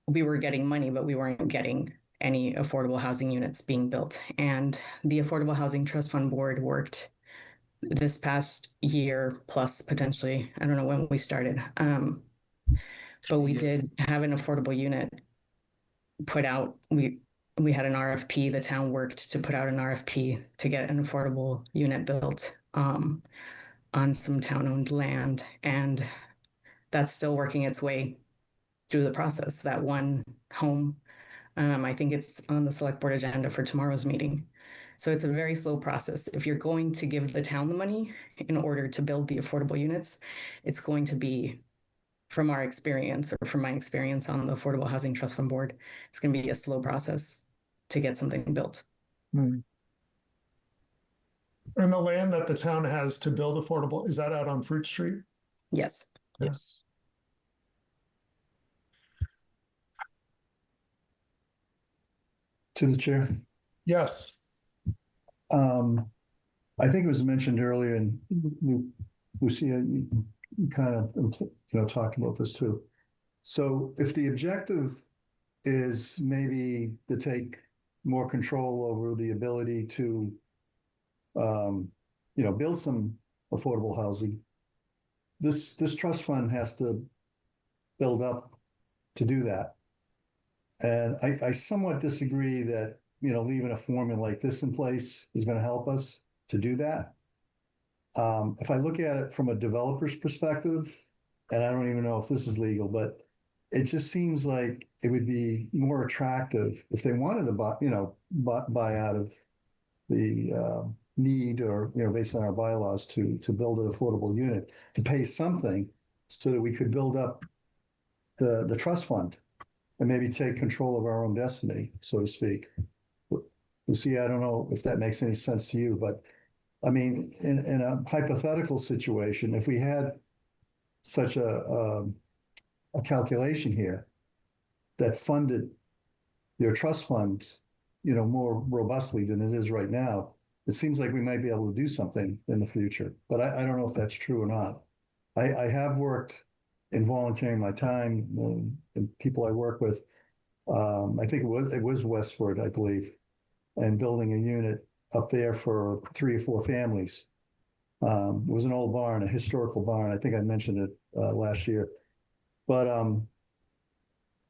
G: we were getting money, but we weren't getting any affordable housing units being built. And the Affordable Housing Trust Fund Board worked this past year, plus potentially, I don't know when we started, but we did have an affordable unit put out. We had an RFP. The town worked to put out an RFP to get an affordable unit built on some town-owned land, and that's still working its way through the process. That one home, I think it's on the select board agenda for tomorrow's meeting. So it's a very slow process. If you're going to give the town the money in order to build the affordable units, it's going to be, from our experience, or from my experience on the Affordable Housing Trust Fund Board, it's going to be a slow process to get something built.
A: And the land that the town has to build affordable, is that out on Fruit Street?
G: Yes.
F: Yes.
H: To the chair.
A: Yes.
H: I think it was mentioned earlier, and Lucia, you kind of talked about this too. So if the objective is maybe to take more control over the ability to, build some affordable housing, this trust fund has to build up to do that. And I somewhat disagree that, leaving a formula like this in place is going to help us to do that. If I look at it from a developer's perspective, and I don't even know if this is legal, but it just seems like it would be more attractive if they wanted to buy out of the need, or, based on our bylaws to build an affordable unit, to pay something so that we could build up the trust fund and maybe take control of our own destiny, so to speak. Lucy, I don't know if that makes any sense to you, but I mean, in a hypothetical situation, if we had such a calculation here that funded your trust fund, more robustly than it is right now, it seems like we might be able to do something in the future. But I don't know if that's true or not. I have worked in volunteering my time, and people I work with, I think it was Westford, I believe, and building a unit up there for 3 or 4 families. It was an old barn, a historical barn. I think I mentioned it last year. But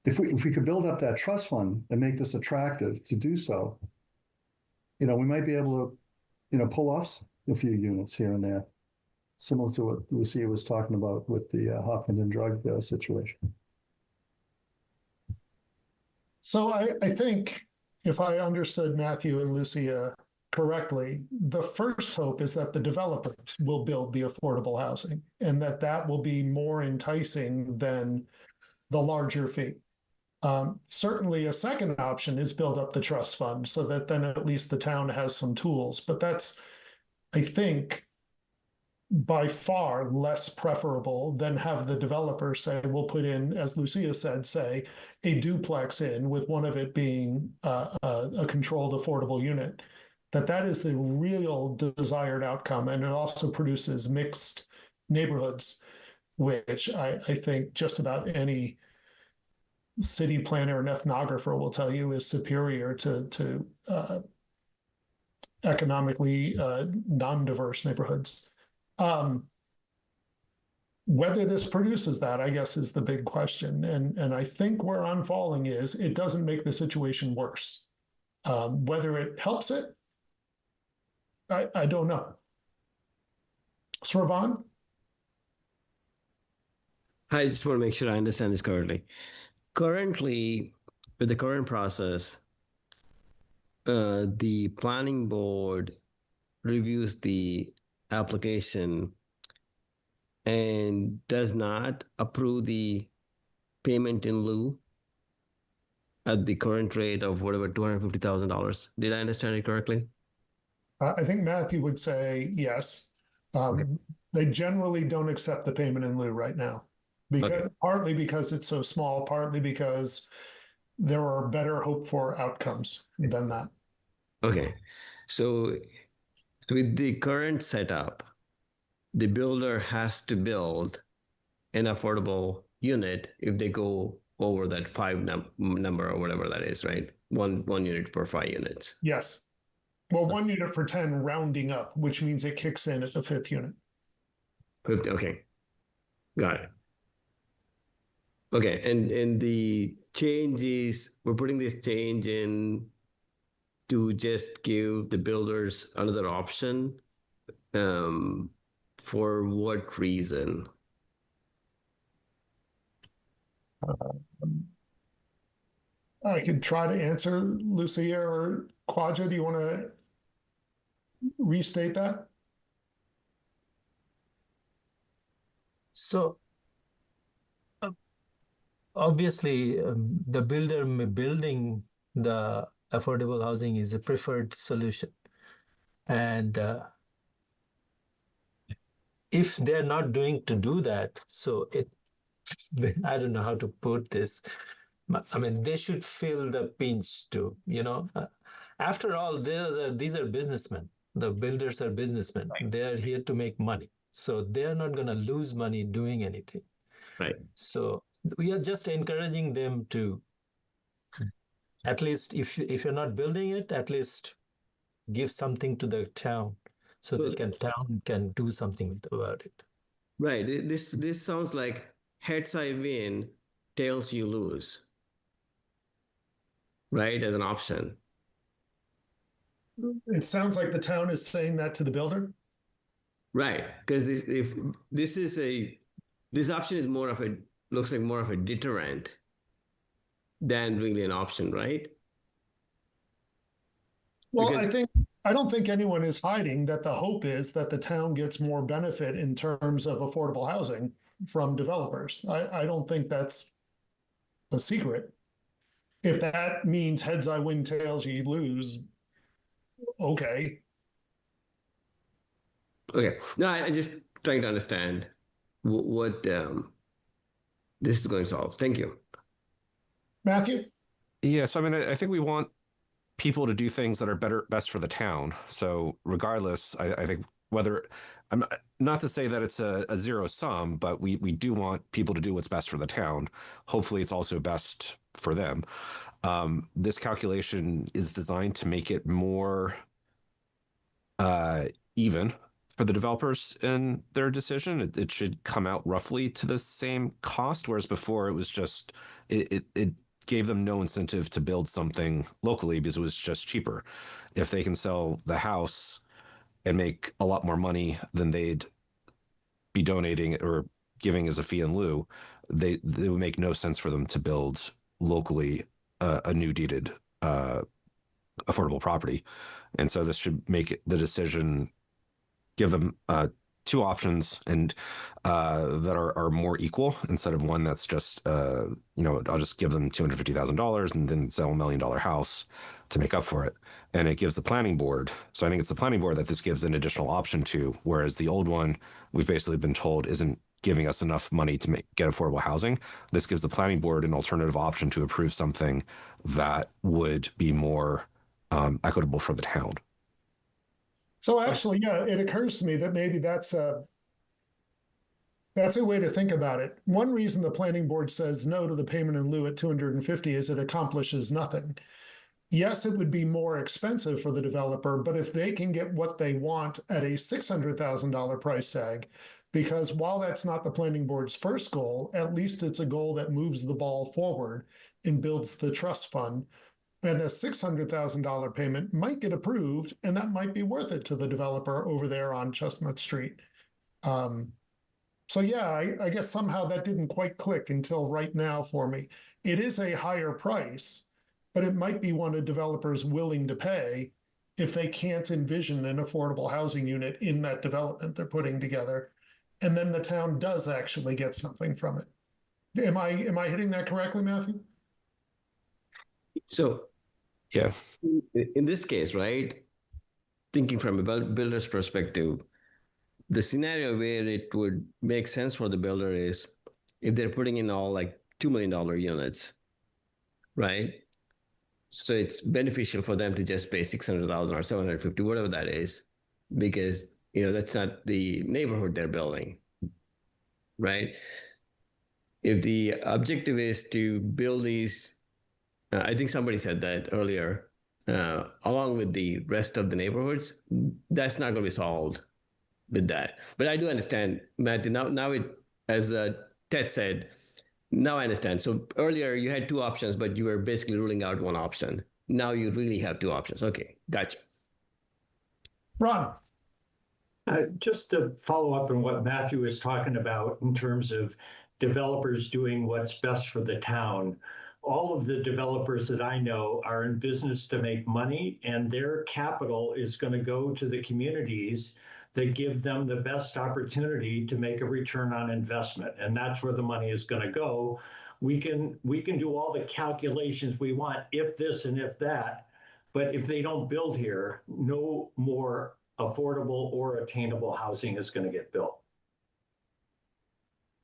H: if we could build up that trust fund and make this attractive to do so, we might be able to, pull off a few units here and there, similar to what Lucia was talking about with the Hopkinton drug situation.
A: So I think, if I understood Matthew and Lucia correctly, the first hope is that the developers will build the affordable housing, and that will be more enticing than the larger fee. Certainly a second option is build up the trust fund so that then at least the town has some tools. But that's, I think, by far less preferable than have the developer say, we'll put in, as Lucia said, say, a duplex in, with one of it being a controlled affordable unit. That is the real desired outcome. And it also produces mixed neighborhoods, which I think just about any city planner and ethnographer will tell you is superior to economically non-diverse neighborhoods. Whether this produces that, I guess, is the big question. And I think where I'm falling is it doesn't make the situation worse. Whether it helps it, I don't know. Sravan?
I: I just want to make sure I understand this correctly. Currently, with the current process, the planning board reviews the application and does not approve the payment in lieu at the current rate of whatever, $250,000. Did I understand it correctly?
A: I think Matthew would say yes. They generally don't accept the payment in lieu right now, because partly because it's so small, partly because there are better hope for outcomes than that.
I: Okay. So with the current setup, the builder has to build an affordable unit if they go over that number or whatever that is, right? One unit per 5 units.
A: Yes. Well, 1 unit for 10 rounding up, which means it kicks in at the 5th unit.
I: Okay. Got it. Okay, and the change is we're putting this change in to just give the builders another option. For what reason?
A: I could try to answer, Lucia or Quadra. Do you want to restate that?
F: So obviously, the builder building the affordable housing is a preferred solution. And if they're not doing to do that, so I don't know how to put this. I mean, they should feel the pinch too, you know. After all, these are businessmen. The builders are businessmen. Right. They are here to make money. So they're not going to lose money doing anything.
I: Right.
F: So we are just encouraging them to, at least if you're not building it, at least give something to the town so the town can do something about it.
I: Right. This sounds like heads I win, tails you lose. Right, as an option.
A: It sounds like the town is saying that to the builder.
I: Right, because this option is looks like more of a deterrent than really an option, right?
A: Well, because I don't think anyone is hiding that the hope is that the town gets more benefit in terms of affordable housing from developers. I don't think that's a secret. If that means heads I win, tails you lose, okay.
I: Okay. No, I'm just trying to understand what this is going to solve. Thank you.
A: Matthew?
B: Yes, I mean, I think we want people to do things that are best for the town. So regardless, I think whether I'm not to say that it's a zero sum, but we do want people to do what's best for the town. Hopefully it's also best for them. This calculation is designed to make it more even for the developers in their decision. It should come out roughly to the same cost, whereas before it was just it gave them no incentive to build something locally because it was just cheaper. If they can sell the house and make a lot more money than they'd be donating or giving as a fee in lieu, they would make no sense for them to build locally a new deeded affordable property. And so this should make the decision, give them two options and that are more equal instead of one that's just, I'll just give them $250,000 and then sell $1 million house to make up for it. And it gives the planning board. So I think it's the planning board that this gives an additional option to, whereas the old one we've basically been told isn't giving us enough money to get affordable housing. This gives the planning board an alternative option to approve something that would be more equitable for the town.
A: So actually, yeah, it occurs to me that maybe that's a way to think about it. One reason the planning board says no to the payment in lieu at 250 is it accomplishes nothing. Yes, it would be more expensive for the developer, but if they can get what they want at a $600,000 price tag, because while that's not the planning board's first goal, at least it's a goal that moves the ball forward and builds the trust fund. And a $600,000 payment might get approved, and that might be worth it to the developer over there on Chestnut Street. So yeah, I guess somehow that didn't quite click until right now for me. It is a higher price, but it might be one a developer's willing to pay if they can't envision an affordable housing unit in that development they're putting together. And then the town does actually get something from it. Am I hitting that correctly, Matthew?
I: So,
B: yeah,
I: in this case, right, thinking from a builder's perspective, the scenario where it would make sense for the builder is if they're putting in all like $2 million units, right? So it's beneficial for them to just pay 600,000 or 750, whatever that is, because that's not the neighborhood they're building, right? If the objective is to build these, I think somebody said that earlier, along with the rest of the neighborhoods, that's not going to be solved with that. But I do understand, Matt. Now it, as Ted said, now I understand. So earlier you had two options, but you were basically ruling out one option. Now you really have two options. Okay, gotcha.
A: Ron.
E: Just to follow up on what Matthew was talking about in terms of developers doing what's best for the town. All of the developers that I know are in business to make money, and their capital is going to go to the communities that give them the best opportunity to make a return on investment. And that's where the money is going to go. We can do all the calculations we want, if this and if that, but if they don't build here, no more affordable or attainable housing is going to get built.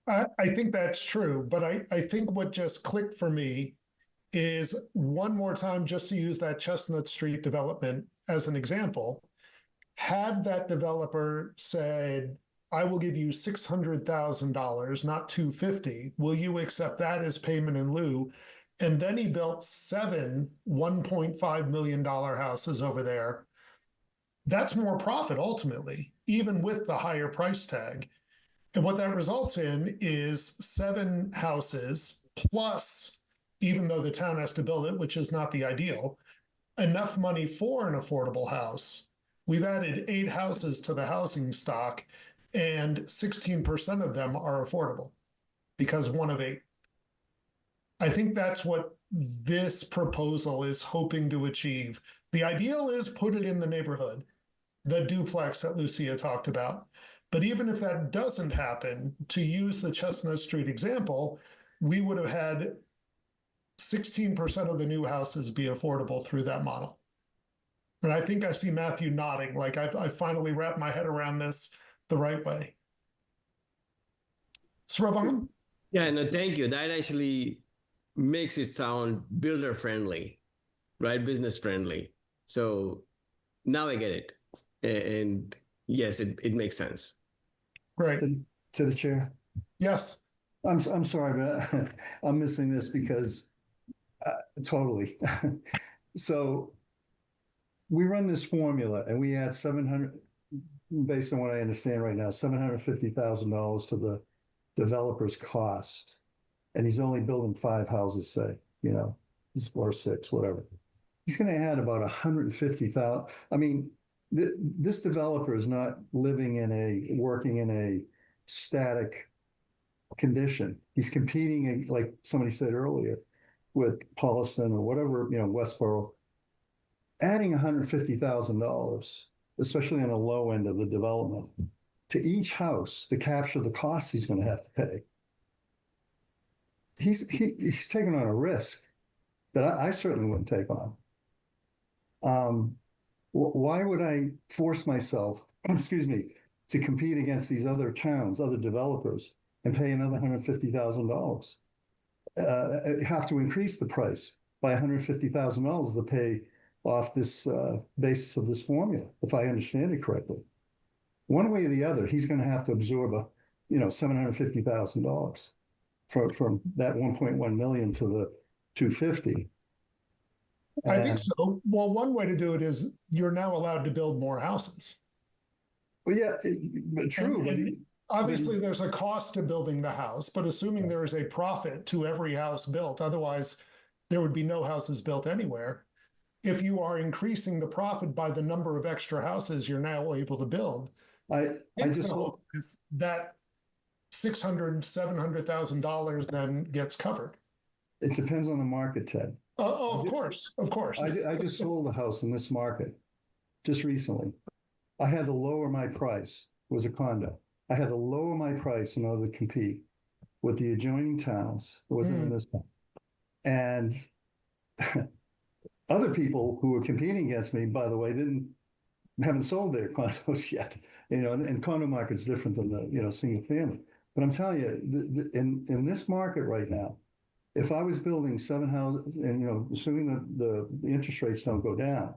A: I think that's true, but I think what just clicked for me is, one more time, just to use that Chestnut Street development as an example, had that developer said, I will give you $600,000, not $250,000, will you accept that as payment in lieu? And then he built 7 $1.5 million houses over there. That's more profit ultimately, even with the higher price tag. And what that results in is 7 houses plus, even though the town has to build it, which is not the ideal, enough money for an affordable house. We've added 8 houses to the housing stock, and 16% of them are affordable because 1 of 8. I think that's what this proposal is hoping to achieve. The ideal is put it in the neighborhood, the duplex that Lucia talked about. But even if that doesn't happen, to use the Chestnut Street example, we would have had 16% of the new houses be affordable through that model. And I think I see Matthew nodding, like I finally wrapped my head around this the right way. Sravan?
I: Yeah, no, thank you. That actually makes it sound builder friendly, right? Business friendly. So now I get it. And yes, it makes sense.
A: Great.
H: To the chair.
A: Yes.
H: I'm sorry, but I'm missing this because totally. So we run this formula and we add 700, based on what I understand right now, $750,000 to the developer's cost. And he's only building 5 houses, say, or 6, whatever. He's going to add about 150,000. I mean, this developer is not working in a static condition. He's competing, like somebody said earlier, with Pauliston or whatever, Westboro, adding $150,000, especially on the low end of the development, to each house to capture the costs he's going to have to pay. He's taking on a risk that I certainly wouldn't take on. Why would I force myself, to compete against these other towns, other developers, and pay another $150,000? Have to increase the price by $150,000 to pay off this basis of this formula, if I understand it correctly. One way or the other, he's going to have to absorb $750,000 from that 1.1 million to the 250.
A: I think so. Well, one way to do it is you're now allowed to build more houses.
H: Well, yeah, true.
A: And obviously, there's a cost to building the house, but assuming there is a profit to every house built, otherwise there would be no houses built anywhere. If you are increasing the profit by the number of extra houses you're now able to build,
H: I just
A: hope that $700,000 then gets covered.
H: It depends on the market, Ted.
A: Oh, of course.
H: I just sold a house in this market just recently. I had to lower my price. It was a condo. I had to lower my price in order to compete with the adjoining towns. It wasn't in this one. And other people who were competing against me, by the way, haven't sold their condos yet. And condo market's different than the single family. But I'm telling you, in this market right now, if I was building 7 houses and, assuming that the interest rates don't go down,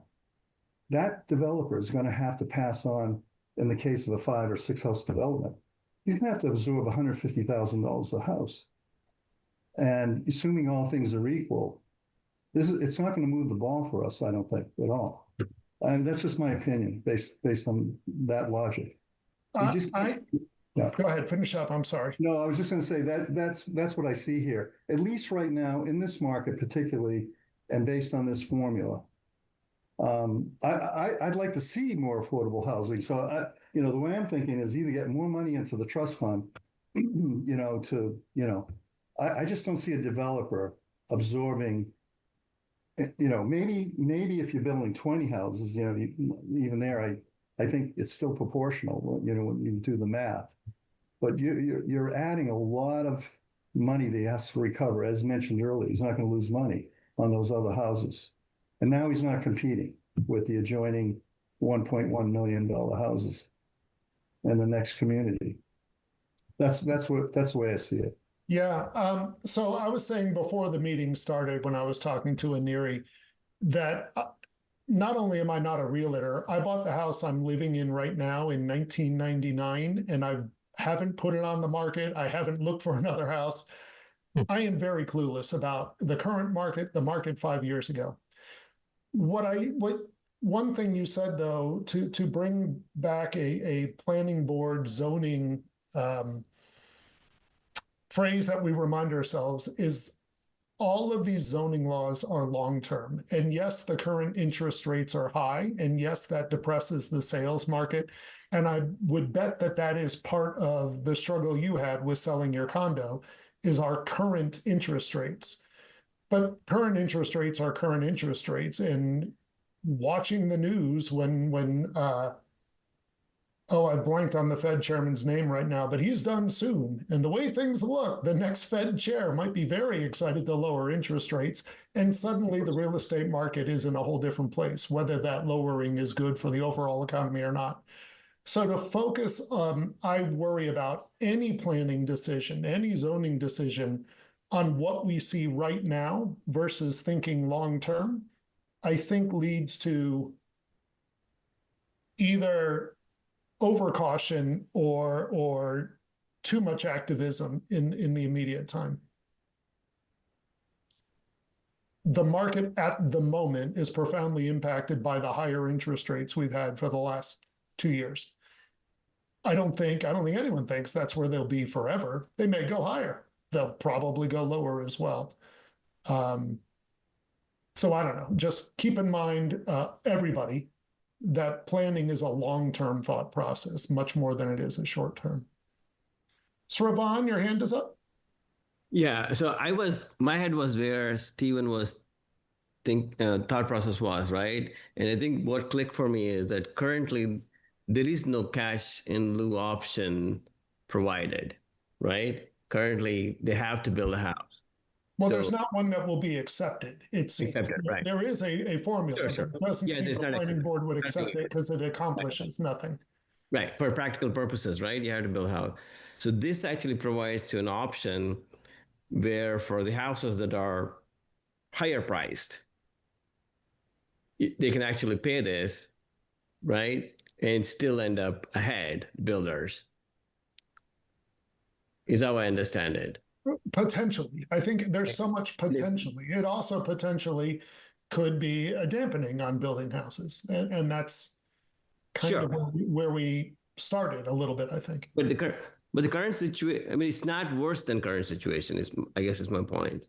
H: that developer is going to have to pass on, in the case of a 5 or 6 house development, he's going to have to absorb $150,000 a house. And assuming all things are equal, it's not going to move the ball for us, I don't think, at all. And that's just my opinion based on that logic. Yeah.
A: Go ahead, finish up. I'm sorry.
H: No, I was just going to say that's what I see here. At least right now in this market, particularly, and based on this formula, I'd like to see more affordable housing. So the way I'm thinking is either get more money into the trust fund, I just don't see a developer absorbing. Maybe if you're building 20 houses, even there, I think it's still proportional, when you do the math. But you're adding a lot of money that he has to recover. As mentioned earlier, he's not going to lose money on those other houses. And now he's not competing with the adjoining $1.1 million houses in the next community. That's the way I see it.
A: Yeah. So I was saying before the meeting started, when I was talking to Aniri, that not only am I not a realtor, I bought the house I'm living in right now in 1999, and I haven't put it on the market. I haven't looked for another house. I am very clueless about the current market, the market 5 years ago. One thing you said, though, to bring back a planning board zoning phrase that we remind ourselves is all of these zoning laws are long-term. And yes, the current interest rates are high. And yes, that depresses the sales market. And I would bet that is part of the struggle you had with selling your condo, is our current interest rates. But current interest rates are current interest rates. And watching the news when I blanked on the Fed chairman's name right now, but he's done soon. And the way things look, the next Fed chair might be very excited to lower interest rates. And suddenly the real estate market is in a whole different place, whether that lowering is good for the overall economy or not. So to focus, I worry about any planning decision, any zoning decision on what we see right now versus thinking long-term, I think leads to either overcaution or too much activism in the immediate time. The market at the moment is profoundly impacted by the higher interest rates we've had for the last 2 years. I don't think anyone thinks that's where they'll be forever. They may go higher. They'll probably go lower as well. So I don't know, just keep in mind, everybody, that planning is a long-term thought process, much more than it is a short-term. Sravan, your hand is up.
I: Yeah, so my head was where Stephen was thought process was, right? And I think what clicked for me is that currently there is no cash in lieu option provided, right? Currently they have to build a house.
A: Well, there's not one that will be accepted.
I: Right.
A: There is a formula.
I: Sure.
A: It doesn't seem the planning board would accept it because it accomplishes nothing.
I: Right, for practical purposes, right? You have to build a house. So this actually provides you an option where for the houses that are higher priced, they can actually pay this, right? And still end up ahead, builders. Is how I understand it.
A: Potentially. I think there's so much potentially. It also potentially could be a dampening on building houses. And that's kind of where we started a little bit, I think.
I: But the current situation, I mean, it's not worse than current situation, I guess is my point.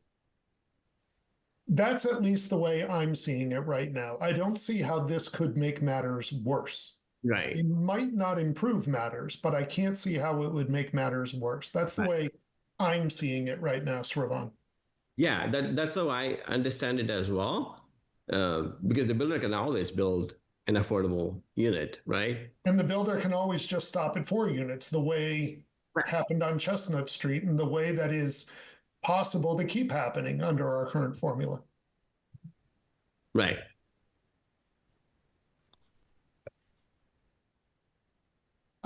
A: That's at least the way I'm seeing it right now. I don't see how this could make matters worse.
I: Right.
A: It might not improve matters, but I can't see how it would make matters worse. That's the way I'm seeing it right now, Sravan.
I: Yeah, that's how I understand it as well. Because the builder can always build an affordable unit, right?
A: And the builder can always just stop at 4 units, the way happened on Chestnut Street, and the way that is possible to keep happening under our current formula.
I: Right.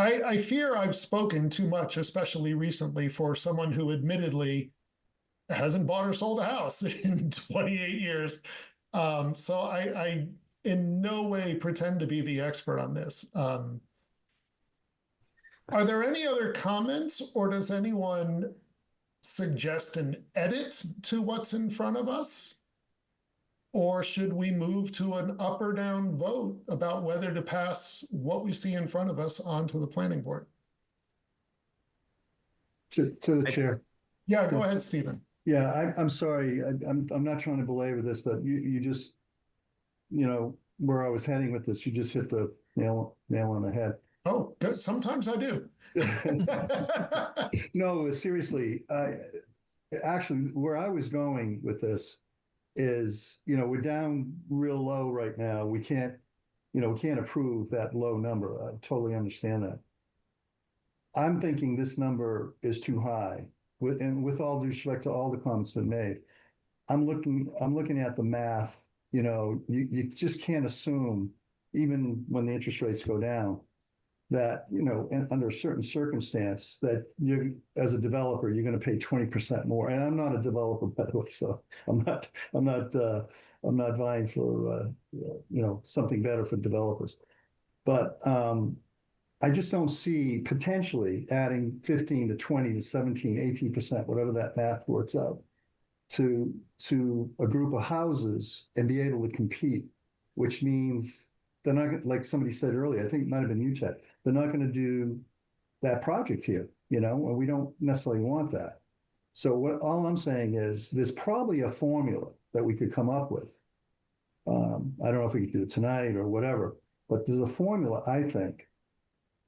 A: I fear I've spoken too much, especially recently, for someone who admittedly hasn't bought or sold a house in 28 years. So I in no way pretend to be the expert on this. Are there any other comments, or does anyone suggest an edit to what's in front of us? Or should we move to an up or down vote about whether to pass what we see in front of us onto the planning board?
H: To the chair.
A: Yeah, go ahead, Stephen.
H: Yeah, I'm sorry. I'm not trying to belabor this, but you just, where I was heading with this, you just hit the nail on the head.
A: Oh, good. Sometimes I do.
H: No, seriously. Actually, where I was going with this is, we're down real low right now. We can't approve that low number. I totally understand that. I'm thinking this number is too high. With all due respect to all the comments been made, I'm looking at the math. You just can't assume, even when the interest rates go down, that under a certain circumstance that you, as a developer, you're going to pay 20% more. And I'm not a developer, by the way, so I'm not vying for something better for developers. But I just don't see potentially adding 15 to 20 to 17, 18%, whatever that math works out, to a group of houses and be able to compete, which means they're not, like somebody said earlier, I think it might have been you, Ted, they're not going to do that project here, and we don't necessarily want that. So all I'm saying is there's probably a formula that we could come up with. I don't know if we could do it tonight or whatever, but there's a formula, I think,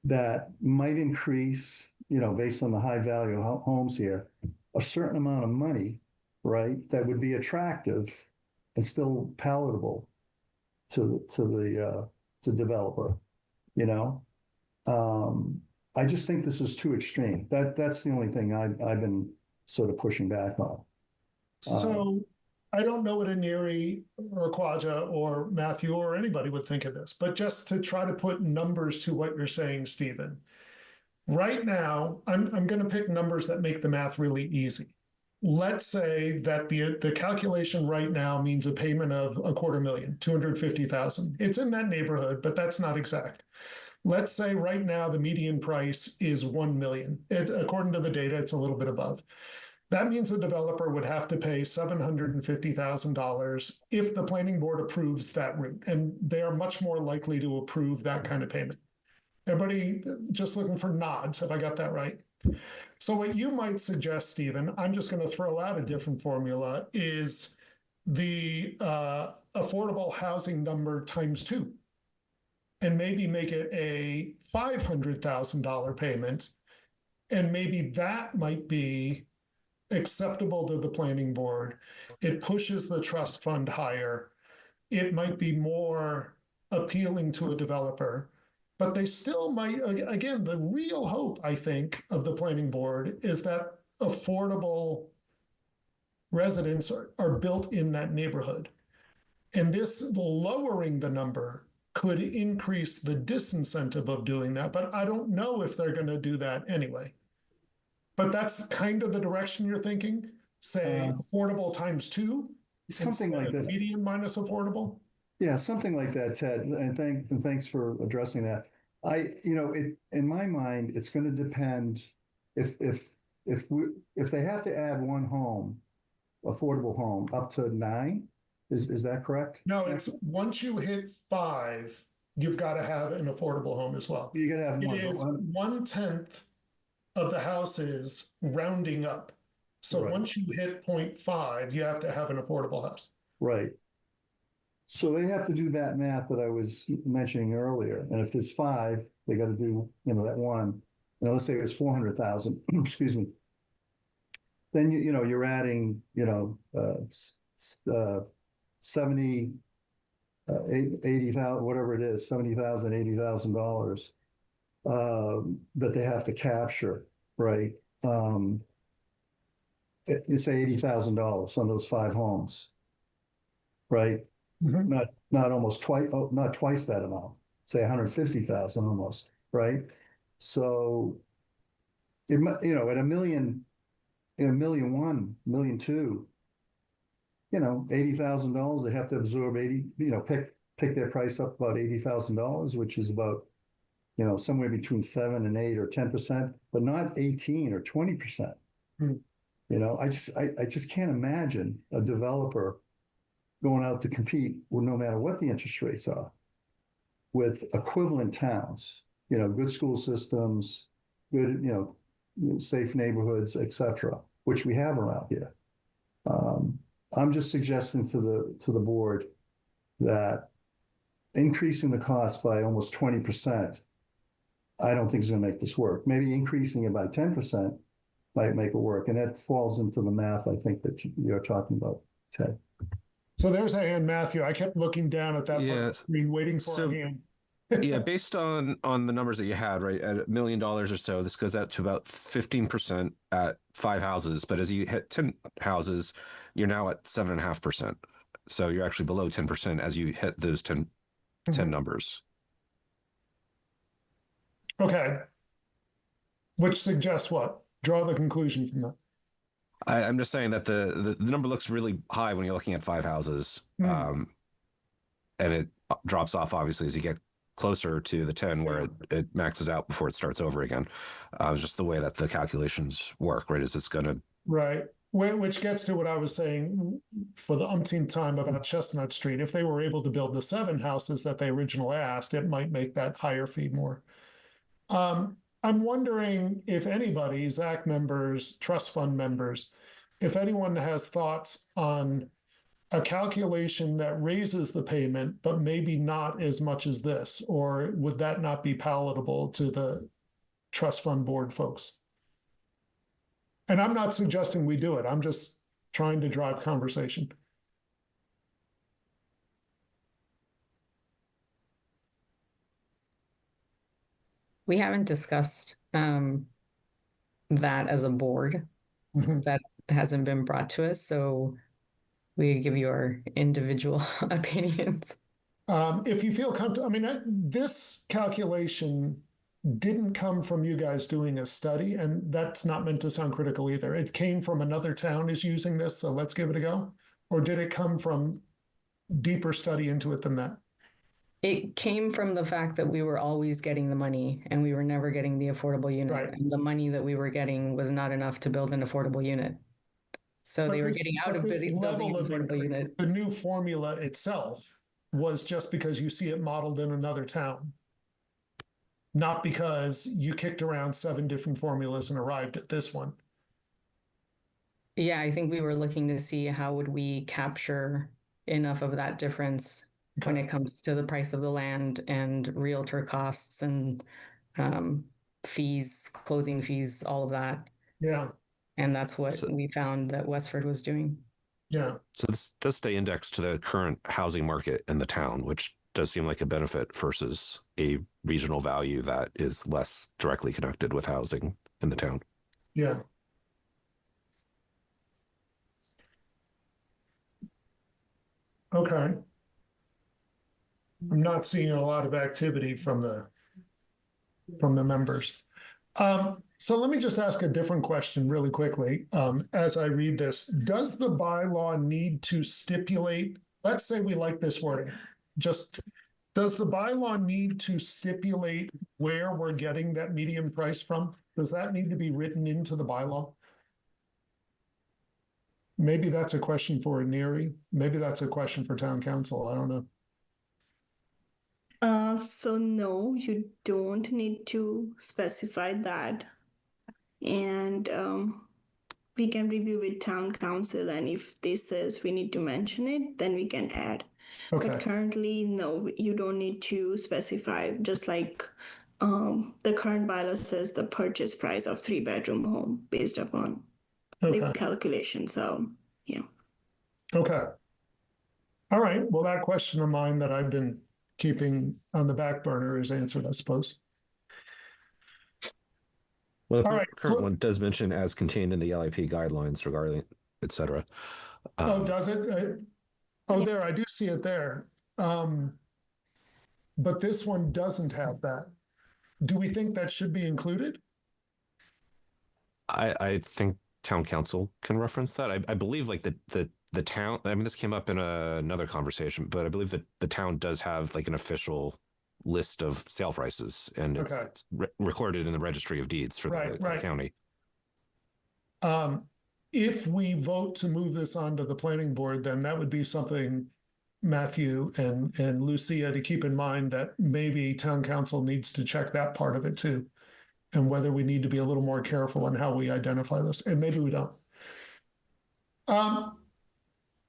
H: that might increase, based on the high value homes here, a certain amount of money, right, that would be attractive and still palatable to the developer. I just think this is too extreme. That's the only thing I've been sort of pushing back on.
A: So I don't know what Aneri or Khwaja or Matthew or anybody would think of this, but just to try to put numbers to what you're saying, Stephen. Right now, I'm going to pick numbers that make the math really easy. Let's say that the calculation right now means a payment of $250,000, $250,000. It's in that neighborhood, but that's not exact. Let's say right now the median price is $1 million. According to the data, it's a little bit above. That means the developer would have to pay $750,000 if the planning board approves that route, and they are much more likely to approve that kind of payment. Everybody just looking for nods. Have I got that right? So what you might suggest, Stephen, I'm just going to throw out a different formula, is the affordable housing number times 2, and maybe make it a $500,000 payment, and maybe that might be acceptable to the planning board. It pushes the trust fund higher. It might be more appealing to a developer, but they still might, again, the real hope, I think, of the planning board is that affordable residents are built in that neighborhood. And this lowering the number could increase the disincentive of doing that, but I don't know if they're going to do that anyway. But that's kind of the direction you're thinking? Say affordable times 2?
H: Something like that.
A: Median minus affordable?
H: Yeah, something like that, Ted. And thanks for addressing that. In my mind, it's going to depend if they have to add one home, affordable home, up to 9. Is that correct?
A: No, it's once you hit 5, you've got to have an affordable home as well.
H: You got to have one.
A: It is 1/10 of the houses rounding up. So
H: Right.
A: Once you hit 0.5, you have to have an affordable house.
H: Right. So they have to do that math that I was mentioning earlier. And if there's 5, they got to do, that one. Now let's say it's 400,000, excuse me. Then you're adding, 70, 80,000, whatever it is, $70,000, $80,000 that they have to capture, right? You say $80,000 on those 5 homes, right?
A: Mm-hmm.
H: Not almost twice, not twice that amount. Say 150,000 almost, right? So, at $1 million $1.1 million, $1.2 million, $80,000, they have to absorb 80, pick their price up about $80,000, which is about, somewhere between 7 and 8 or 10%, but not 18 or 20%.
A: Hmm.
H: I just can't imagine a developer going out to compete with, no matter what the interest rates are, with equivalent towns, good school systems, good, safe neighborhoods, etc., which we have around here. I'm just suggesting to the board that increasing the cost by almost 20%, I don't think is going to make this work. Maybe increasing it by 10% might make it work, and that falls into the math I think that you're talking about, Ted.
A: So there's a hand, Matthew. I kept looking down at that part of the
B: Yes.
A: screen, waiting for
B: So-
A: a hand.
B: Yeah, based on the numbers that you had, right, at $1 million or so, this goes out to about 15% at 5 houses. But as you hit 10 houses, you're now at 7.5%. So you're actually below 10% as you hit those 10
A: Mhm.
B: numbers.
A: Okay. Which suggests what? Draw the conclusion from that.
B: I'm just saying that the number looks really high when you're looking at 5 houses,
A: Hmm.
B: and it drops off obviously as you get closer to the 10, where it maxes out before it starts over again. Just the way that the calculations work, right? Is it's going to
A: Right. Which gets to what I was saying for the umpteenth time about Chestnut Street. If they were able to build the 7 houses that they originally asked, it might make that higher fee more. I'm wondering if anybody, ZAC members, trust fund members, if anyone has thoughts on a calculation that raises the payment, but maybe not as much as this, or would that not be palatable to the trust fund board folks? And I'm not suggesting we do it. I'm just trying to drive conversation.
G: We haven't discussed that as a board.
A: Mhm.
G: That hasn't been brought to us, so we give you our individual opinions.
A: If you feel comfortable, I mean, this calculation didn't come from you guys doing a study, and that's not meant to sound critical either. It came from another town is using this, so let's give it a go. Or did it come from deeper study into it than that?
G: It came from the fact that we were always getting the money and we were never getting the affordable unit.
A: Right.
G: And the money that we were getting was not enough to build an affordable unit. So
A: But
G: they were
A: this-
G: getting
A: but
G: out of
A: this
G: building
A: level
G: an
A: of
G: affordable
A: increase,
G: unit.
A: the new formula itself was just because you see it modeled in another town. Not because you kicked around 7 different formulas and arrived at this one.
G: Yeah, I think we were looking to see how would we capture enough of that difference when
A: Okay.
G: it comes to the price of the land and realtor costs and fees, closing fees, all of that.
A: Yeah,
G: And that's what
B: So-
G: we found that Westford was doing.
A: yeah.
B: So this does stay indexed to the current housing market in the town, which does seem like a benefit versus a regional value that is less directly connected with housing in the town.
A: Yeah. Okay. I'm not seeing a lot of activity from the members. So let me just ask a different question really quickly. As I read this, does the bylaw need to stipulate, let's say we like this wording, just, does the bylaw need to stipulate where we're getting that median price from? Does that need to be written into the bylaw? Maybe that's a question for Neary. Maybe that's a question for town council. I don't know.
D: So no, you don't need to specify that. And we can review with town council, and if they says we need to mention it, then we can add. But
A: Okay,
D: currently, no, you don't need to specify, just like the current bylaw says the purchase price of 3-bedroom home based upon
A: okay,
D: the calculation. So yeah.
A: okay. All right, well, that question of mine that I've been keeping on the back burner is answered, I suppose.
B: Well, the
A: All right,
B: current
A: so-
B: one does mention as contained in the LIP guidelines regarding, et cetera.
A: Oh, does it? Oh, there, I do see it there. But this one doesn't have that. Do we think that should be included?
B: I think town council can reference that. I believe like the town, I mean, this came up in another conversation, but I believe that the town does have like an official list of sale prices, and it's,
A: Okay.
B: it's recorded in the registry of deeds for
A: Right,
B: for the
A: right.
B: county.
A: If we vote to move this on to the planning board, then that would be something, Matthew and Lucia, to keep in mind, that maybe town council needs to check that part of it too. And whether we need to be a little more careful in how we identify this, and maybe we don't.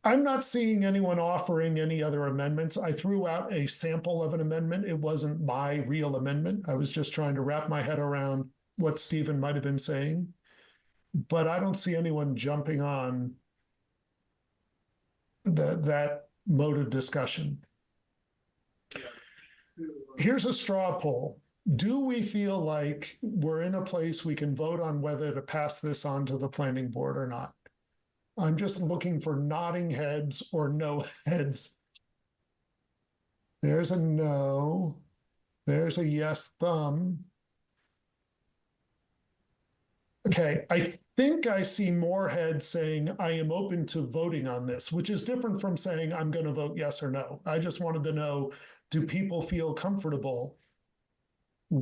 A: I'm not seeing anyone offering any other amendments. I threw out a sample of an amendment. It wasn't my real amendment. I was just trying to wrap my head around what Stephen might have been saying. But I don't see anyone jumping on that mode of discussion. Here's a straw poll. Do we feel like we're in a place we can vote on whether to pass this on to the planning board or not? I'm just looking for nodding heads or no heads. There's a no. There's a yes thumb. Okay, I think I see more heads saying I am open to voting on this, which is different from saying I'm going to vote yes or no. I just wanted to know, do people feel comfortable,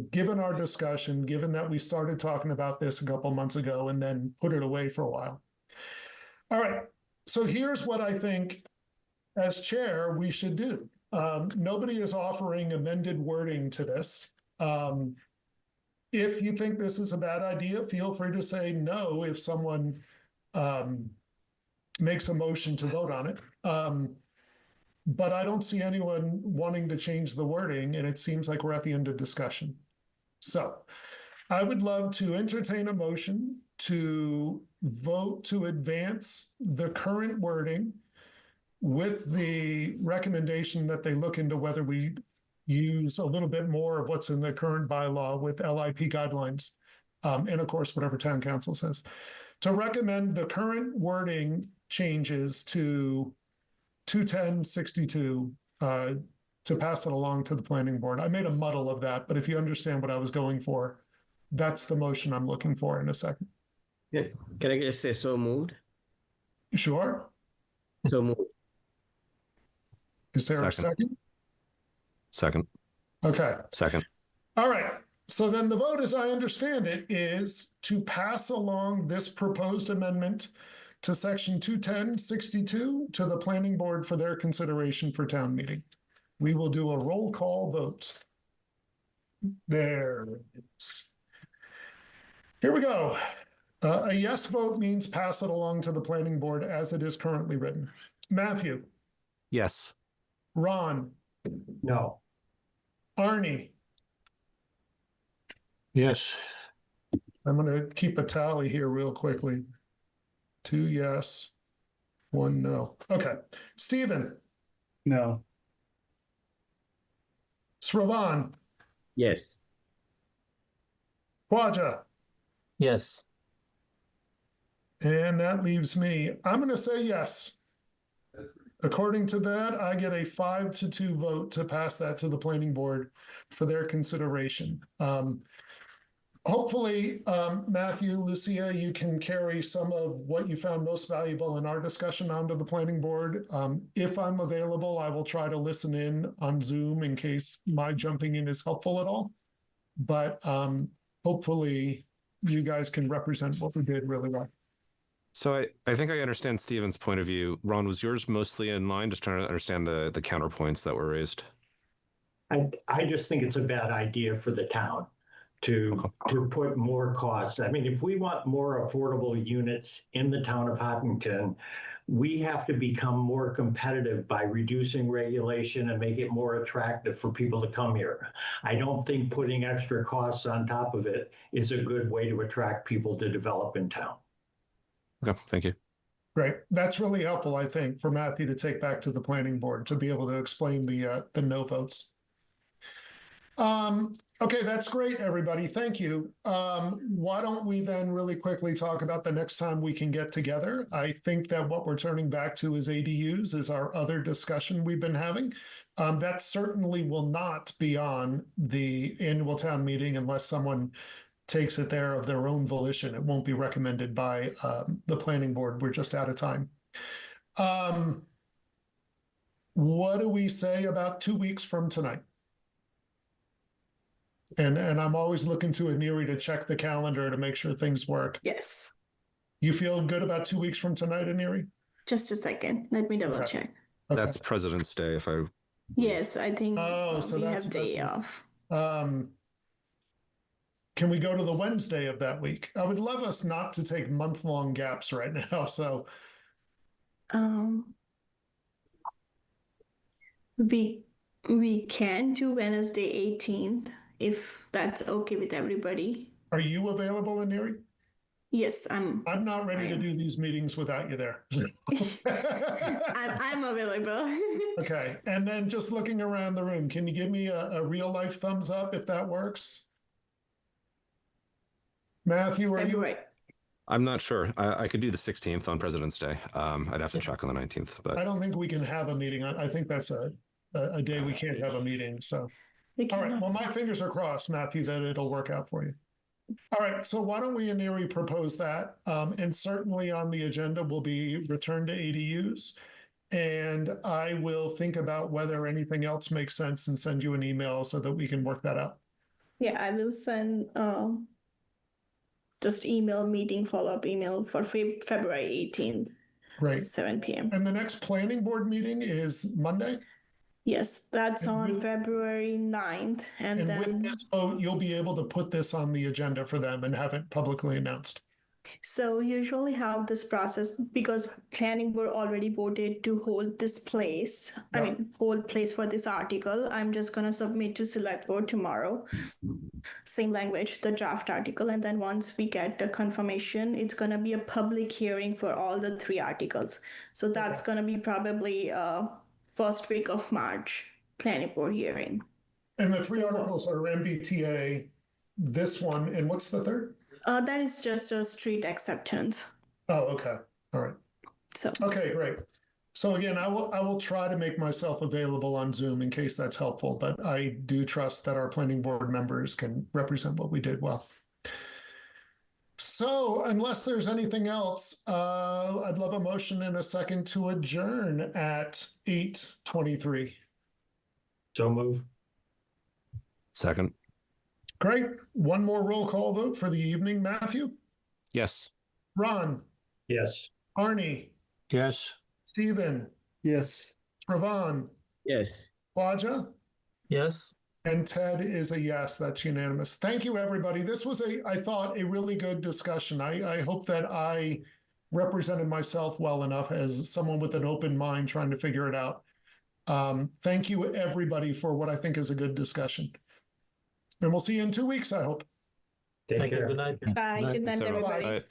A: given our discussion, given that we started talking about this a couple months ago and then put it away for a while? All right, so here's what I think as chair we should do. Nobody is offering amended wording to this. If you think this is a bad idea, feel free to say no if someone makes a motion to vote on it. But I don't see anyone wanting to change the wording, and it seems like we're at the end of discussion. So I would love to entertain a motion to vote to advance the current wording with the recommendation that they look into whether we use a little bit more of what's in the current bylaw with LIP guidelines, and of course, whatever town council says, to recommend the current wording changes to 21062 to pass it along to the planning board. I made a muddle of that, but if you understand what I was going for, that's the motion I'm looking for in a second.
I: Yeah. Can I just say so moved?
A: Sure.
I: So moved.
A: Is there a
B: Second.
A: second?
B: Second.
A: Okay.
B: Second.
A: All right. So then the vote, as I understand it, is to pass along this proposed amendment to section 21062 to the planning board for their consideration for town meeting. We will do a roll call vote. There it is. Here we go. A yes vote means pass it along to the planning board as it is currently written. Matthew,
B: Yes.
A: Ron,
E: No.
A: Arnie,
C: Yes.
A: I'm going to keep a tally here real quickly. 2 yes, 1 no. Okay. Stephen,
H: No.
A: Sravan,
I: Yes.
A: Khwaja,
F: Yes.
A: and that leaves me. I'm going to say yes. According to that, I get a 5-2 vote to pass that to the planning board for their consideration. Hopefully, Matthew, Lucia, you can carry some of what you found most valuable in our discussion onto the planning board. If I'm available, I will try to listen in on Zoom in case my jumping in is helpful at all. But hopefully you guys can represent what we did really well.
B: So I think I understand Stephen's point of view. Ron, was yours mostly in line? Just trying to understand the counterpoints that were raised.
E: I just think it's a bad idea for the town to put more costs. I mean, if we want more affordable units in the town of Hopkinton, we have to become more competitive by reducing regulation and make it more attractive for people to come here. I don't think putting extra costs on top of it is a good way to attract people to develop in town.
B: Okay, thank you.
A: Great. That's really helpful, I think, for Matthew to take back to the planning board to be able to explain the no votes. Okay, that's great, everybody. Thank you. Why don't we then really quickly talk about the next time we can get together? I think that what we're turning back to is ADUs, is our other discussion we've been having. That certainly will not be on the annual town meeting unless someone takes it there of their own volition. It won't be recommended by the planning board. We're just out of time. What do we say about 2 weeks from tonight? And I'm always looking to Aneri to check the calendar to make sure things work.
D: Yes.
A: You feel good about 2 weeks from tonight, Aneri?
D: Just a second. Let me double
A: Okay.
D: check.
A: Okay.
B: That's President's Day. If I
D: Yes, I think
A: so
D: we
A: that's-
D: have day
A: that's-
D: off.
A: Can we go to the Wednesday of that week? I would love us not to take month-long gaps right now. So
D: We can do Wednesday 18th if that's okay with everybody.
A: are you available, Aneri?
D: Yes, I'm
A: I'm not ready to
D: I am.
A: do these meetings without you there.
D: I'm available.
A: Okay. And then just looking around the room, can you give me a real life thumbs up if that works? Matthew, are you?
D: February.
B: I'm not sure. I could do the 16th on President's Day. I'd have to check on the 19th,
A: I
B: but
A: don't think we can have a meeting. I think that's a day we can't have a meeting. So,
D: We
A: all right.
D: cannot-
A: Well, my fingers are crossed, Matthew, that it'll work out for you. All right. So why don't we, Aneri, propose that? And certainly on the agenda will be return to ADUs. And I will think about whether anything else makes sense and send you an email so that we can work that out.
D: Yeah, I will send just email meeting follow-up email for February 18th,
A: Great.
D: 7 p.m.
A: And the next planning board meeting is Monday?
D: Yes, that's
A: And
D: on
A: with-
D: February 9th. And
A: And
D: then
A: with this vote, you'll be able to put this on the agenda for them and have it publicly announced.
D: so usually how this process, because planning board already voted to hold this place,
A: Yeah.
D: hold place for this article, I'm just gonna submit to select board tomorrow. Same language, the draft article, and then once we get the confirmation, it's gonna be a public hearing for all the 3 articles. So that's gonna be probably first week of March, planning board hearing.
A: And the 3
D: So-
A: articles are MBTA, this one, and what's the third?
D: That is just a street acceptance.
A: Oh, okay. All right.
D: So
A: Okay, great. So again, I will try to make myself available on Zoom in case that's helpful, but I do trust that our planning board members can represent what we did well. So unless there's anything else, I'd love a motion in a second to adjourn at 8:23.
E: So move.
B: second.
A: Great. One more roll call vote for the evening. Matthew,
B: Yes.
A: Ron,
E: Yes.
A: Arnie,
C: Yes.
A: Stephen,
H: Yes.
A: Ravan,
I: Yes.
A: Waja,
F: Yes.
A: and Ted is a yes. That's unanimous. Thank you, everybody. This was I thought, a really good discussion. I hope that I represented myself well enough as someone with an open mind trying to figure it out. Thank you, everybody, for what I think is a good discussion. And we'll see you in 2 weeks, I hope.
E: Take
F: Thank you.
E: care.
F: Good night.
D: bye. Good night,
B: Thanks, everyone.
D: everybody.
B: Bye.